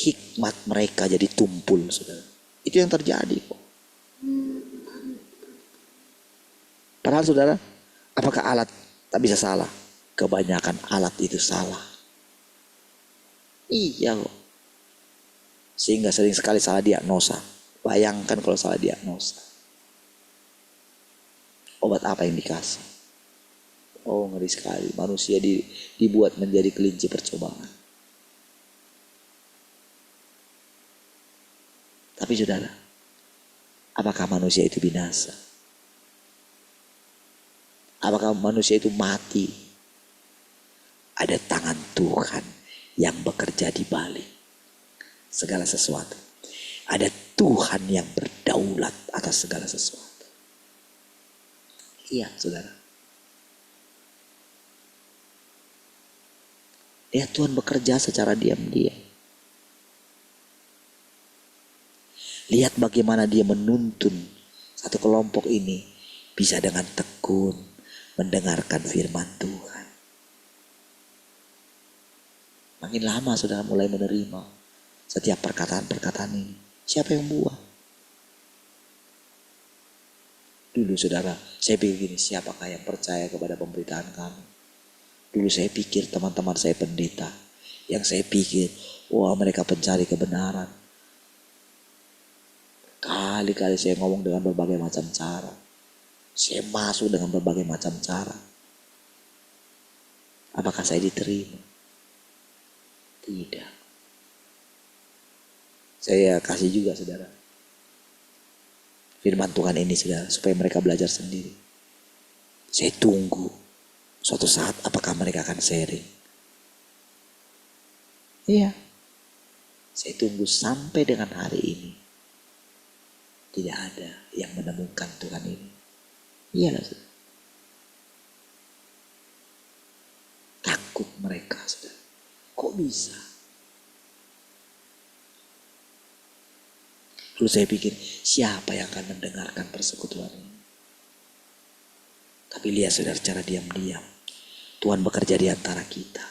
Hikmat mereka jadi tumpul, saudara. Itu yang terjadi kok. Padahal, saudara, apakah alat tak bisa salah? Kebanyakan alat itu salah. Iya kok. Sehingga sering sekali salah diagnosa. Bayangkan kalau salah diagnosa. Obat apa yang dikasih? Oh, ngeri sekali. Manusia dibuat menjadi kelinci percobaan. Tapi saudara, apakah manusia itu binasa? Apakah manusia itu mati? Ada tangan Tuhan yang bekerja di balik segala sesuatu. Ada Tuhan yang berdaulat atas segala sesuatu. Iya, saudara. Lihat Tuhan bekerja secara diam-diam. Lihat bagaimana dia menuntun satu kelompok ini bisa dengan tekun mendengarkan firman Tuhan. Makin lama saudara mulai menerima setiap perkataan-perkataan ini. Siapa yang buat? Dulu saudara, saya pikir gini, siapakah yang percaya kepada pemberitaan kami? Dulu saya pikir teman-teman saya pendeta. Yang saya pikir, wah mereka pencari kebenaran. Kali-kali saya ngomong dengan berbagai macam cara. Saya masuk dengan berbagai macam cara. Apakah saya diterima? Tidak. Saya kasih juga saudara firman Tuhan ini saudara, supaya mereka belajar sendiri. Saya tunggu suatu saat apakah mereka akan sharing. Iya. Saya tunggu sampai dengan hari ini. Tidak ada yang menemukan Tuhan ini. Iyalah saudara. Takut mereka saudara. Kok bisa? Lalu saya pikir, siapa yang akan mendengarkan persekutuan ini? Tapi lihat saudara, secara diam-diam Tuhan bekerja di antara kita.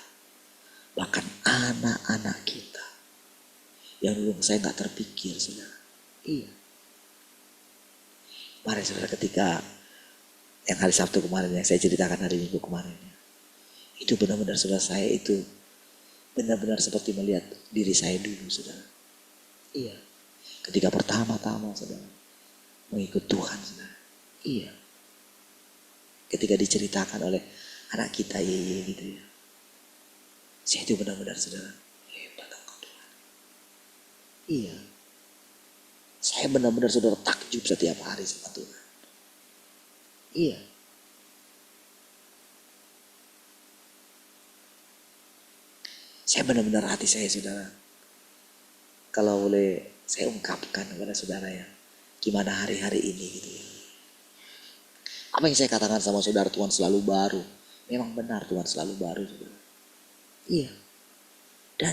Bahkan anak-anak kita yang dulu saya gak terpikir saudara. Iya. Kemarin saudara, ketika yang hari Sabtu kemarin yang saya ceritakan hari Minggu kemarin, itu benar-benar saudara, saya itu benar-benar seperti melihat diri saya dulu saudara. Iya. Ketika pertama-tama saudara mengikut Tuhan saudara. Iya. Ketika diceritakan oleh anak kita gitu ya. Saya itu benar-benar saudara, hebat engkau Tuhan. Iya. Saya benar-benar saudara takjub setiap hari sama Tuhan. Iya. Saya benar-benar hati saya saudara, kalau boleh saya ungkapkan kepada saudara ya, gimana hari-hari ini gitu ya. Apa yang saya katakan sama saudara, Tuhan selalu baru. Memang benar Tuhan selalu baru saudara. Iya. Dan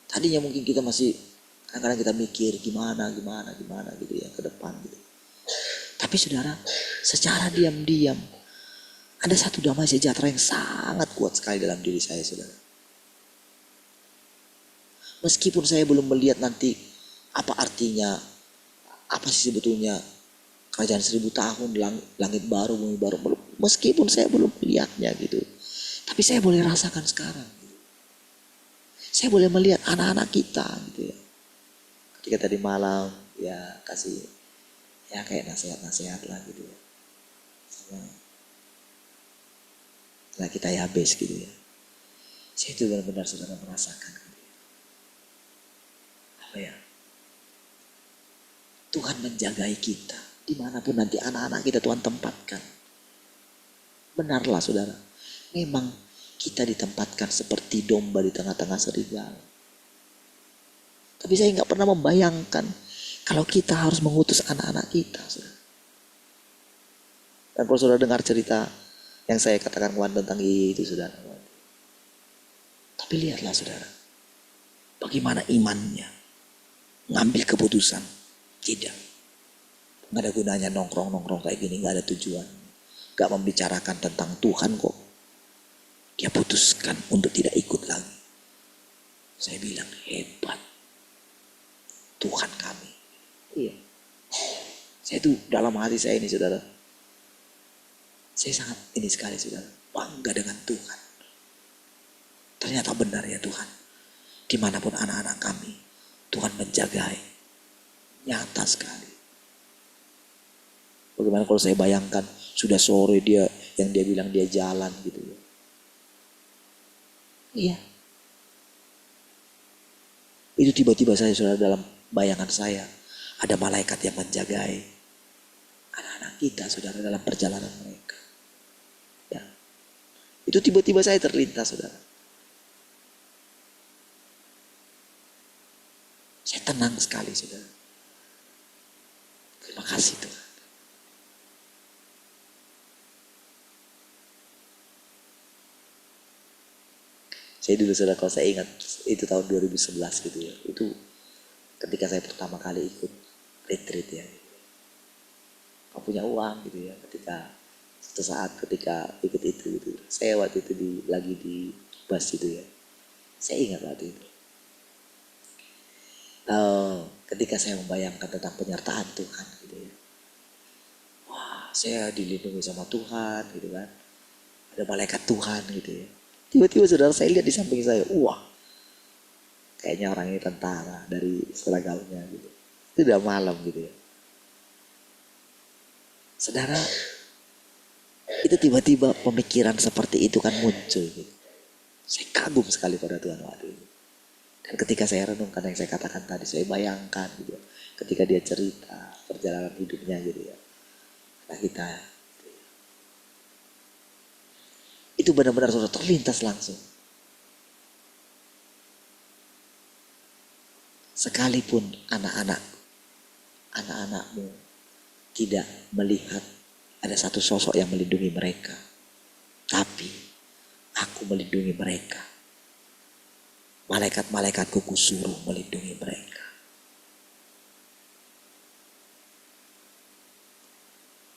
tadinya mungkin kita masih kadang-kadang kita mikir gimana gitu ya ke depan gitu. Tapi saudara, secara diam-diam ada satu damai sejahtera yang sangat kuat sekali dalam diri saya, saudara. Meskipun saya belum melihat nanti apa artinya, apa sih sebetulnya kerajaan 1000 tahun, langit baru, bumi baru. Meskipun saya belum melihatnya gitu. Tapi saya boleh rasakan sekarang. Saya boleh melihat anak-anak kita gitu ya. Ketika tadi malam ya kasih ya kayak nasihat-nasihat lah gitu ya. Setelah kita ya habis gitu ya. Saya itu benar-benar saudara merasakan gitu ya. Apa ya? Tuhan menjagai kita. Dimanapun nanti anak-anak kita Tuhan tempatkan. Benarlah saudara. Memang kita ditempatkan seperti domba di tengah-tengah serigala. Tapi saya nggak pernah membayangkan kalau kita harus mengutus anak-anak kita, saudara. Dan kalau saudara dengar cerita yang saya katakan kemarin tentang itu, saudara. Tapi lihatlah, saudara, bagaimana imannya ngambil keputusan. Tidak, nggak ada gunanya nongkrong kayak gini, nggak ada tujuan. Nggak membicarakan tentang Tuhan kok. Dia putuskan untuk tidak ikut lagi. Saya bilang hebat. Tuhan kami. Iya. Saya itu dalam hati saya ini saudara. Saya sangat ini sekali saudara. Bangga dengan Tuhan. Ternyata benar ya Tuhan. Dimanapun anak-anak kami. Tuhan menjagai. Nyata sekali. Bagaimana kalau saya bayangkan. Sudah sore dia. Yang dia bilang dia jalan gitu ya. Iya. Itu tiba-tiba saya saudara dalam bayangan saya ada malaikat yang menjagai anak-anak kita saudara dalam perjalanan mereka. Ya. Itu tiba-tiba saya terlintas saudara. Saya tenang sekali saudara. Terima kasih Tuhan. Saya dulu saudara kalau saya ingat itu tahun 2011 gitu ya. Itu ketika saya pertama kali ikut retreat ya. Gak punya uang gitu ya. Ketika suatu saat ketika ikut itu gitu. Saya waktu itu lagi di bus itu ya. Saya ingat waktu itu. Ketika saya membayangkan tentang penyertaan Tuhan gitu ya. Wah, saya dilindungi sama Tuhan gitu kan. Ada malaikat Tuhan gitu ya. Tiba-tiba saudara saya lihat di samping saya, wah, kayaknya orang ini tentara dari seragamnya gitu. Itu udah malam gitu ya. Saudara, itu tiba-tiba pemikiran seperti itu kan muncul gitu. Saya kagum sekali pada Tuhan waktu itu. Dan ketika saya renungkan yang saya katakan tadi, saya bayangkan gitu ya. Ketika dia cerita perjalanan hidupnya gitu ya. Nah kita itu benar-benar sudah terlintas langsung. Sekalipun anak-anakmu tidak melihat ada satu sosok yang melindungi mereka. Tapi aku melindungi mereka. Malaikat-malaikatku kusuruh melindungi mereka.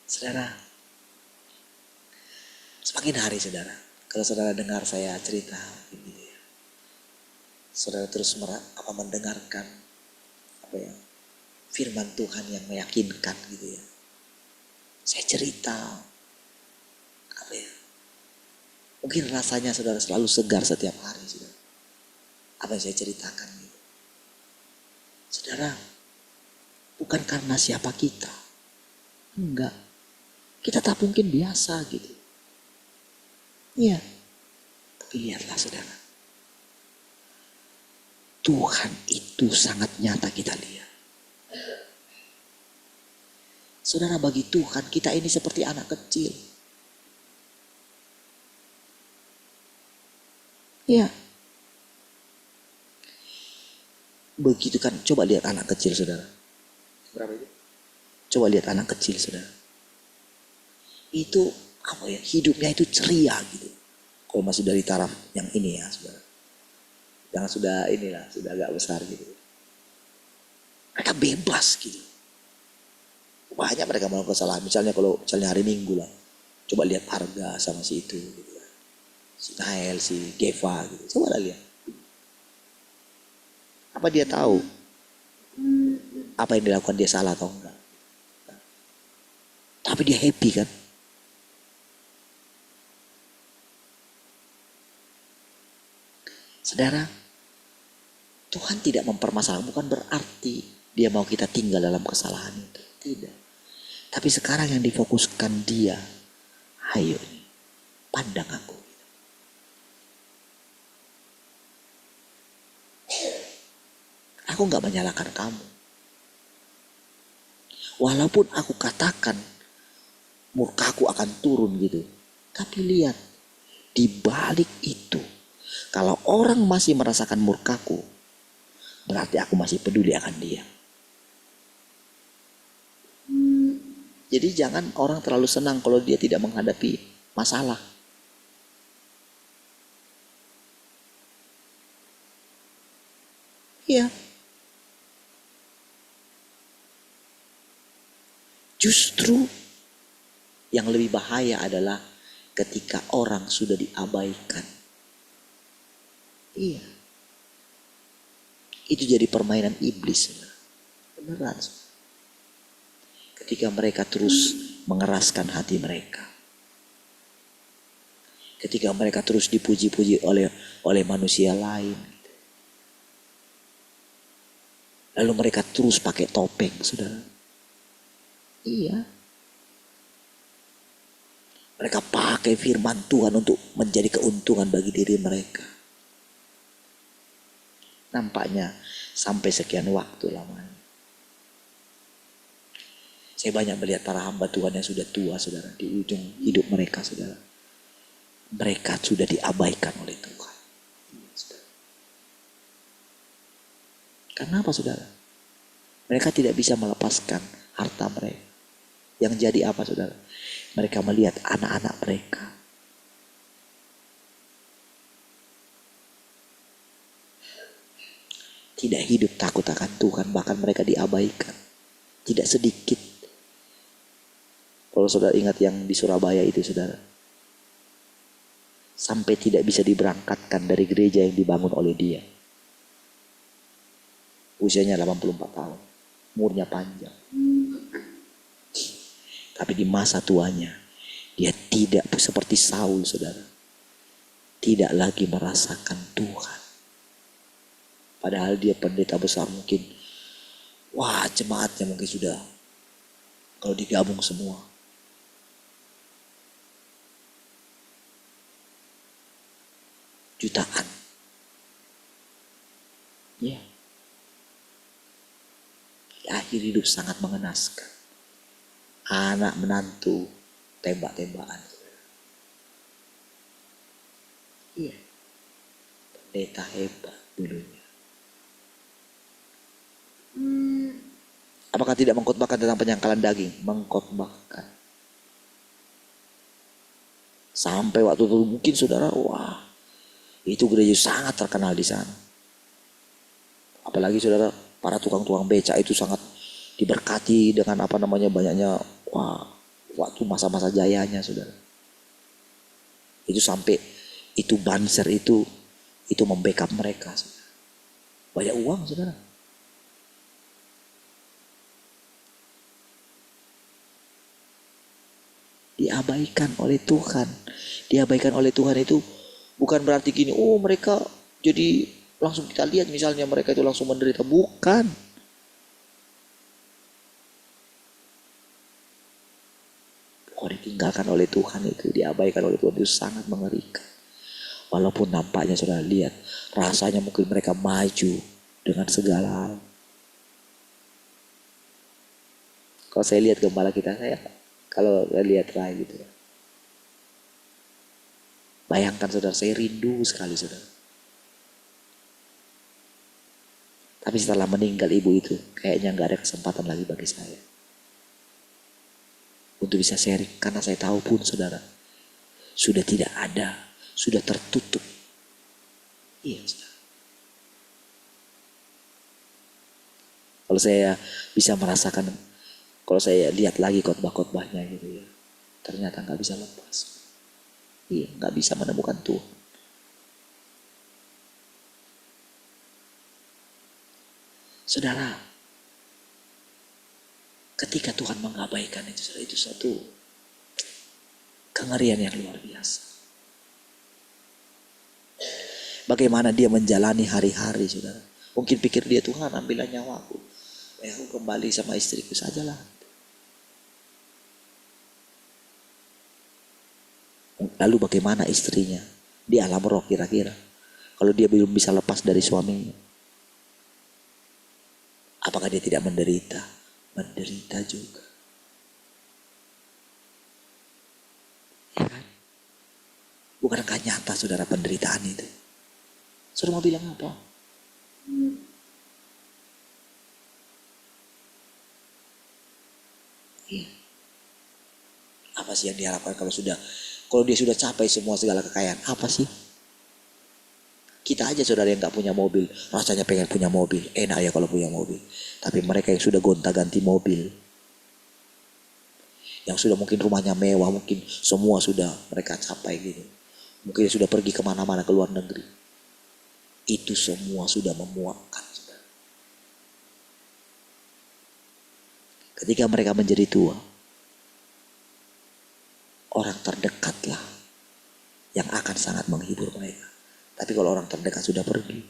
Saudara, semakin hari saudara, kalau saudara dengar saya cerita gitu ya, saudara terus mendengarkan apa ya, firman Tuhan yang meyakinkan gitu ya. Saya cerita apa ya, mungkin rasanya saudara selalu segar setiap hari saudara. Apa yang saya ceritakan gitu. Saudara, bukan karena siapa kita. Enggak. Kita tak mungkin biasa gitu. Iya. Tapi lihatlah saudara. Tuhan itu sangat nyata kita lihat. Saudara, bagi Tuhan kita ini seperti anak kecil. Iya. Begitu kan, coba lihat anak kecil saudara. Berapa itu? Coba lihat anak kecil saudara. Itu apa ya, hidupnya itu ceria gitu. Kalau masih dari taraf yang ini ya saudara. Jangan sudah inilah, sudah agak besar gitu. Mereka bebas gitu. Banyak mereka melakukan kesalahan. Misalnya kalau hari Minggu lah, coba lihat harga sama si itu gitu kan. Si Nael, si Geva gitu. Coba lah lihat. Apa dia tahu apa yang dilakukan dia salah atau enggak? Tapi dia happy kan? Saudara, Tuhan tidak mempermasalahkan, bukan berarti dia mau kita tinggal dalam kesalahan itu. Tidak. Tapi sekarang yang difokuskan dia, ayo pandang aku. Aku gak menyalahkan kamu. Walaupun aku katakan murkaku akan turun gitu. Tapi lihat, di balik itu, kalau orang masih merasakan murkaku, berarti aku masih peduli akan dia. Jadi jangan orang terlalu senang kalau dia tidak menghadapi masalah. Iya. Justru yang lebih bahaya adalah ketika orang sudah diabaikan. Iya. Itu jadi permainan iblis. Beneran. Ketika mereka terus mengeraskan hati mereka. Ketika mereka terus dipuji-puji oleh manusia lain. Lalu mereka terus pakai topeng, saudara. Iya. Mereka pakai firman Tuhan untuk menjadi keuntungan bagi diri mereka. Nampaknya sampai sekian waktu lamanya. Saya banyak melihat para hamba Tuhan yang sudah tua, saudara. Di ujung hidup mereka, saudara. Mereka sudah diabaikan oleh Tuhan. Karena apa, saudara? Mereka tidak bisa melepaskan harta mereka. Yang jadi apa, saudara? Mereka melihat anak-anak mereka. Tidak hidup takut akan Tuhan. Bahkan mereka diabaikan. Tidak sedikit. Kalau saudara ingat yang di Surabaya itu, saudara. Sampai tidak bisa diberangkatkan dari gereja yang dibangun oleh dia. Usianya 84 tahun. Umurnya panjang. Tapi di masa tuanya, dia tidak seperti Saul, saudara. Tidak lagi merasakan Tuhan. Padahal dia pendeta besar mungkin. Wah, jemaatnya mungkin sudah. Kalau digabung semua. Jutaan. Ya. Di akhir hidup sangat mengenaskan. Anak menantu tembak-tembakan. Iya. Pendeta hebat dulunya. Apakah tidak mengkhotbahkan tentang penyangkalan daging? Mengkhotbahkan. Sampai waktu itu mungkin saudara, wah, itu gereja sangat terkenal di sana. Apalagi saudara, para tukang-tukang beca itu sangat diberkati dengan banyaknya, wah, waktu masa-masa jayanya, saudara. Itu sampai itu banser itu membackup mereka, saudara. Banyak uang, saudara. Diabaikan oleh Tuhan. Diabaikan oleh Tuhan itu bukan berarti gini, oh mereka jadi langsung kita lihat misalnya mereka itu langsung menderita. Bukan. Oh, ditinggalkan oleh Tuhan itu, diabaikan oleh Tuhan itu sangat mengerikan. Walaupun nampaknya saudara lihat, rasanya mungkin mereka maju dengan segala hal. Kalau saya lihat gembala kita, kalau saya lihat lagi gitu. Bayangkan saudara, saya rindu sekali saudara. Tapi setelah meninggal ibu itu, kayaknya gak ada kesempatan lagi bagi saya. Untuk bisa sharing, karena saya tahu pun saudara, sudah tidak ada, sudah tertutup. Iya saudara. Kalau saya bisa merasakan, kalau saya lihat lagi khotbah-khotbahnya gitu ya, ternyata nggak bisa lepas. Iya, nggak bisa menemukan Tuhan. Saudara, ketika Tuhan mengabaikan itu, saudara, itu satu kengerian yang luar biasa. Bagaimana dia menjalani hari-hari, saudara. Mungkin pikir dia, Tuhan ambillah nyawaku. Aku kembali sama istriku sajalah. Lalu bagaimana istrinya? Di alam roh kira-kira. Kalau dia belum bisa lepas dari suaminya. Apakah dia tidak menderita? Menderita juga. Ya kan? Bukankah nyata saudara penderitaan itu? Saudara mau bilang apa? Iya. Apa sih yang diharapkan kalau dia sudah capai semua segala kekayaan? Apa sih? Kita aja saudara yang gak punya mobil, rasanya pengen punya mobil. Enak ya kalau punya mobil. Tapi mereka yang sudah gonta-ganti mobil, yang sudah mungkin rumahnya mewah, mungkin semua sudah mereka capai gitu. Mungkin sudah pergi kemana-mana ke luar negeri. Itu semua sudah memuakkan. Saudara. Ketika mereka menjadi tua, orang terdekatlah yang akan sangat menghibur mereka. Tapi kalau orang terdekat sudah pergi,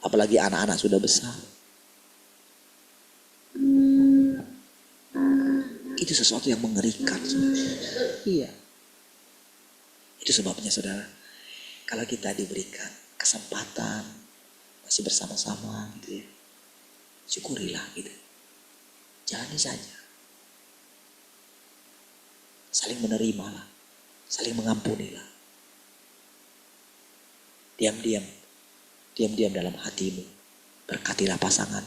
apalagi anak-anak sudah besar, itu sesuatu yang mengerikan, saudara. Iya. Itu sebabnya saudara, kalau kita diberikan kesempatan masih bersama-sama gitu ya, syukurilah gitu. Jalani saja. Saling menerimalah, saling mengampunilah. Diam-diam dalam hatimu. Berkatilah pasangan,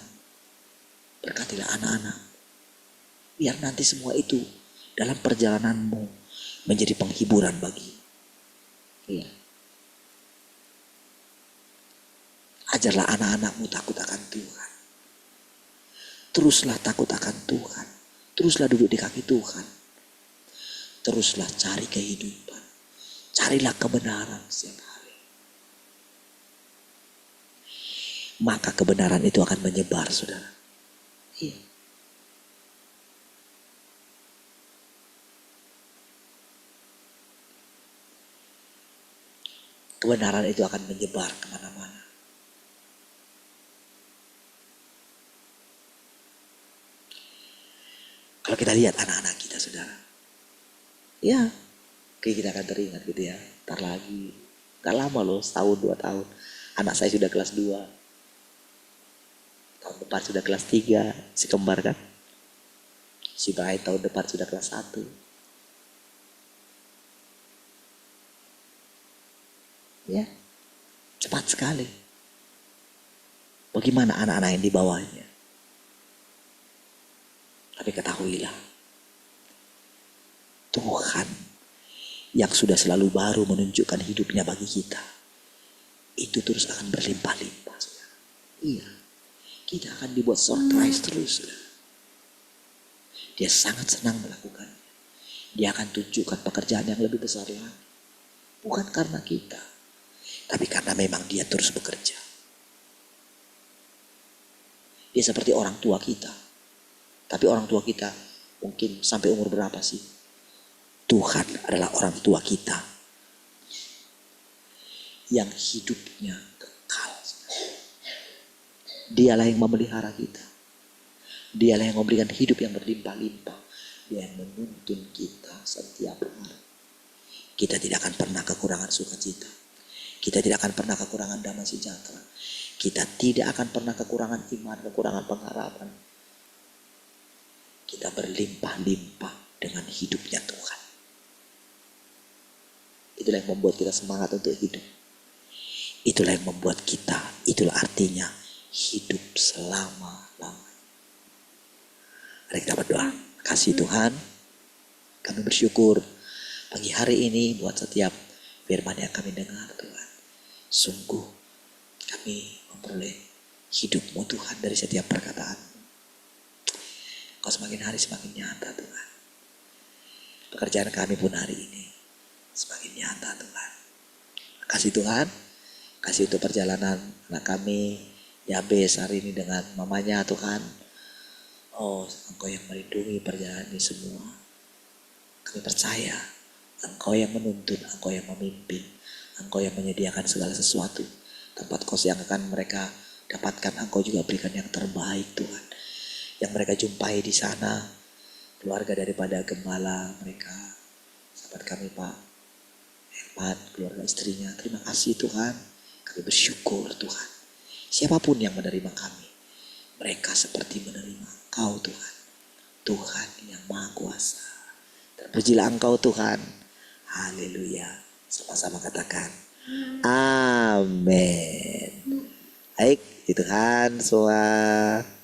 berkatilah anak-anak. Biar nanti semua itu dalam perjalananmu menjadi penghiburan bagi. Iya. Ajarlah anak-anakmu takut akan Tuhan. Teruslah takut akan Tuhan. Teruslah duduk di kaki Tuhan. Teruslah cari kehidupan. Carilah kebenaran setiap hari. Maka kebenaran itu akan menyebar, saudara. Iya. Kebenaran itu akan menyebar kemana-mana. Kalau kita lihat anak-anak kita, saudara. Ya, kayak kita akan teringat gitu ya. Ntar lagi, gak lama loh, setahun 2 tahun. Anak saya sudah kelas 2. Tahun depan sudah kelas 3, si kembar kan. Si Bright tahun depan sudah kelas 1. Ya, cepat sekali. Bagaimana anak-anak yang di bawahnya? Tapi ketahuilah, Tuhan yang sudah selalu baru menunjukkan hidupnya bagi kita, itu terus akan berlimpah-limpah. Iya, kita akan dibuat surprise terus. Dia sangat senang melakukannya. Dia akan tunjukkan pekerjaan yang lebih besar lagi. Bukan karena kita, tapi karena memang dia terus bekerja. Dia seperti orang tua kita. Tapi orang tua kita mungkin sampai umur berapa sih? Tuhan adalah orang tua kita yang hidupnya kekal. Dialah yang memelihara kita. Dialah yang memberikan hidup yang berlimpah-limpah. Dia yang menuntun kita setiap hari. Kita tidak akan pernah kekurangan sukacita. Kita tidak akan pernah kekurangan damai sejahtera. Kita tidak akan pernah kekurangan iman, kekurangan pengharapan. Kita berlimpah-limpah dengan hidupnya Tuhan. Itulah yang membuat kita semangat untuk hidup. Itulah yang membuat kita, itulah artinya hidup selama-lamanya. Mari kita berdoa. Kasih Tuhan, kami bersyukur pagi hari ini buat setiap firman yang kami dengar Tuhan. Sungguh kami memperoleh hidupmu Tuhan dari setiap perkataan. Kau semakin hari semakin nyata Tuhan. Pekerjaan kami pun hari ini semakin nyata Tuhan. Kasih Tuhan, kasih untuk perjalanan anak kami Yabes hari ini dengan mamanya Tuhan. Oh, Engkau yang melindungi perjalanan ini semua. Kami percaya Engkau yang menuntun, Engkau yang memimpin, Engkau yang menyediakan segala sesuatu. Tempat kos yang akan mereka dapatkan, Engkau juga berikan yang terbaik Tuhan. Yang mereka jumpai di sana, keluarga daripada gembala mereka, sahabat kami Pak Herman, keluarga istrinya, terima kasih Tuhan. Kami bersyukur Tuhan. Siapapun yang menerima kami, mereka seperti menerima Engkau Tuhan. Tuhan yang Maha Kuasa. Terpujilah Engkau Tuhan. Haleluya. Sama-sama katakan amin. Baik, itu Tuhan semua.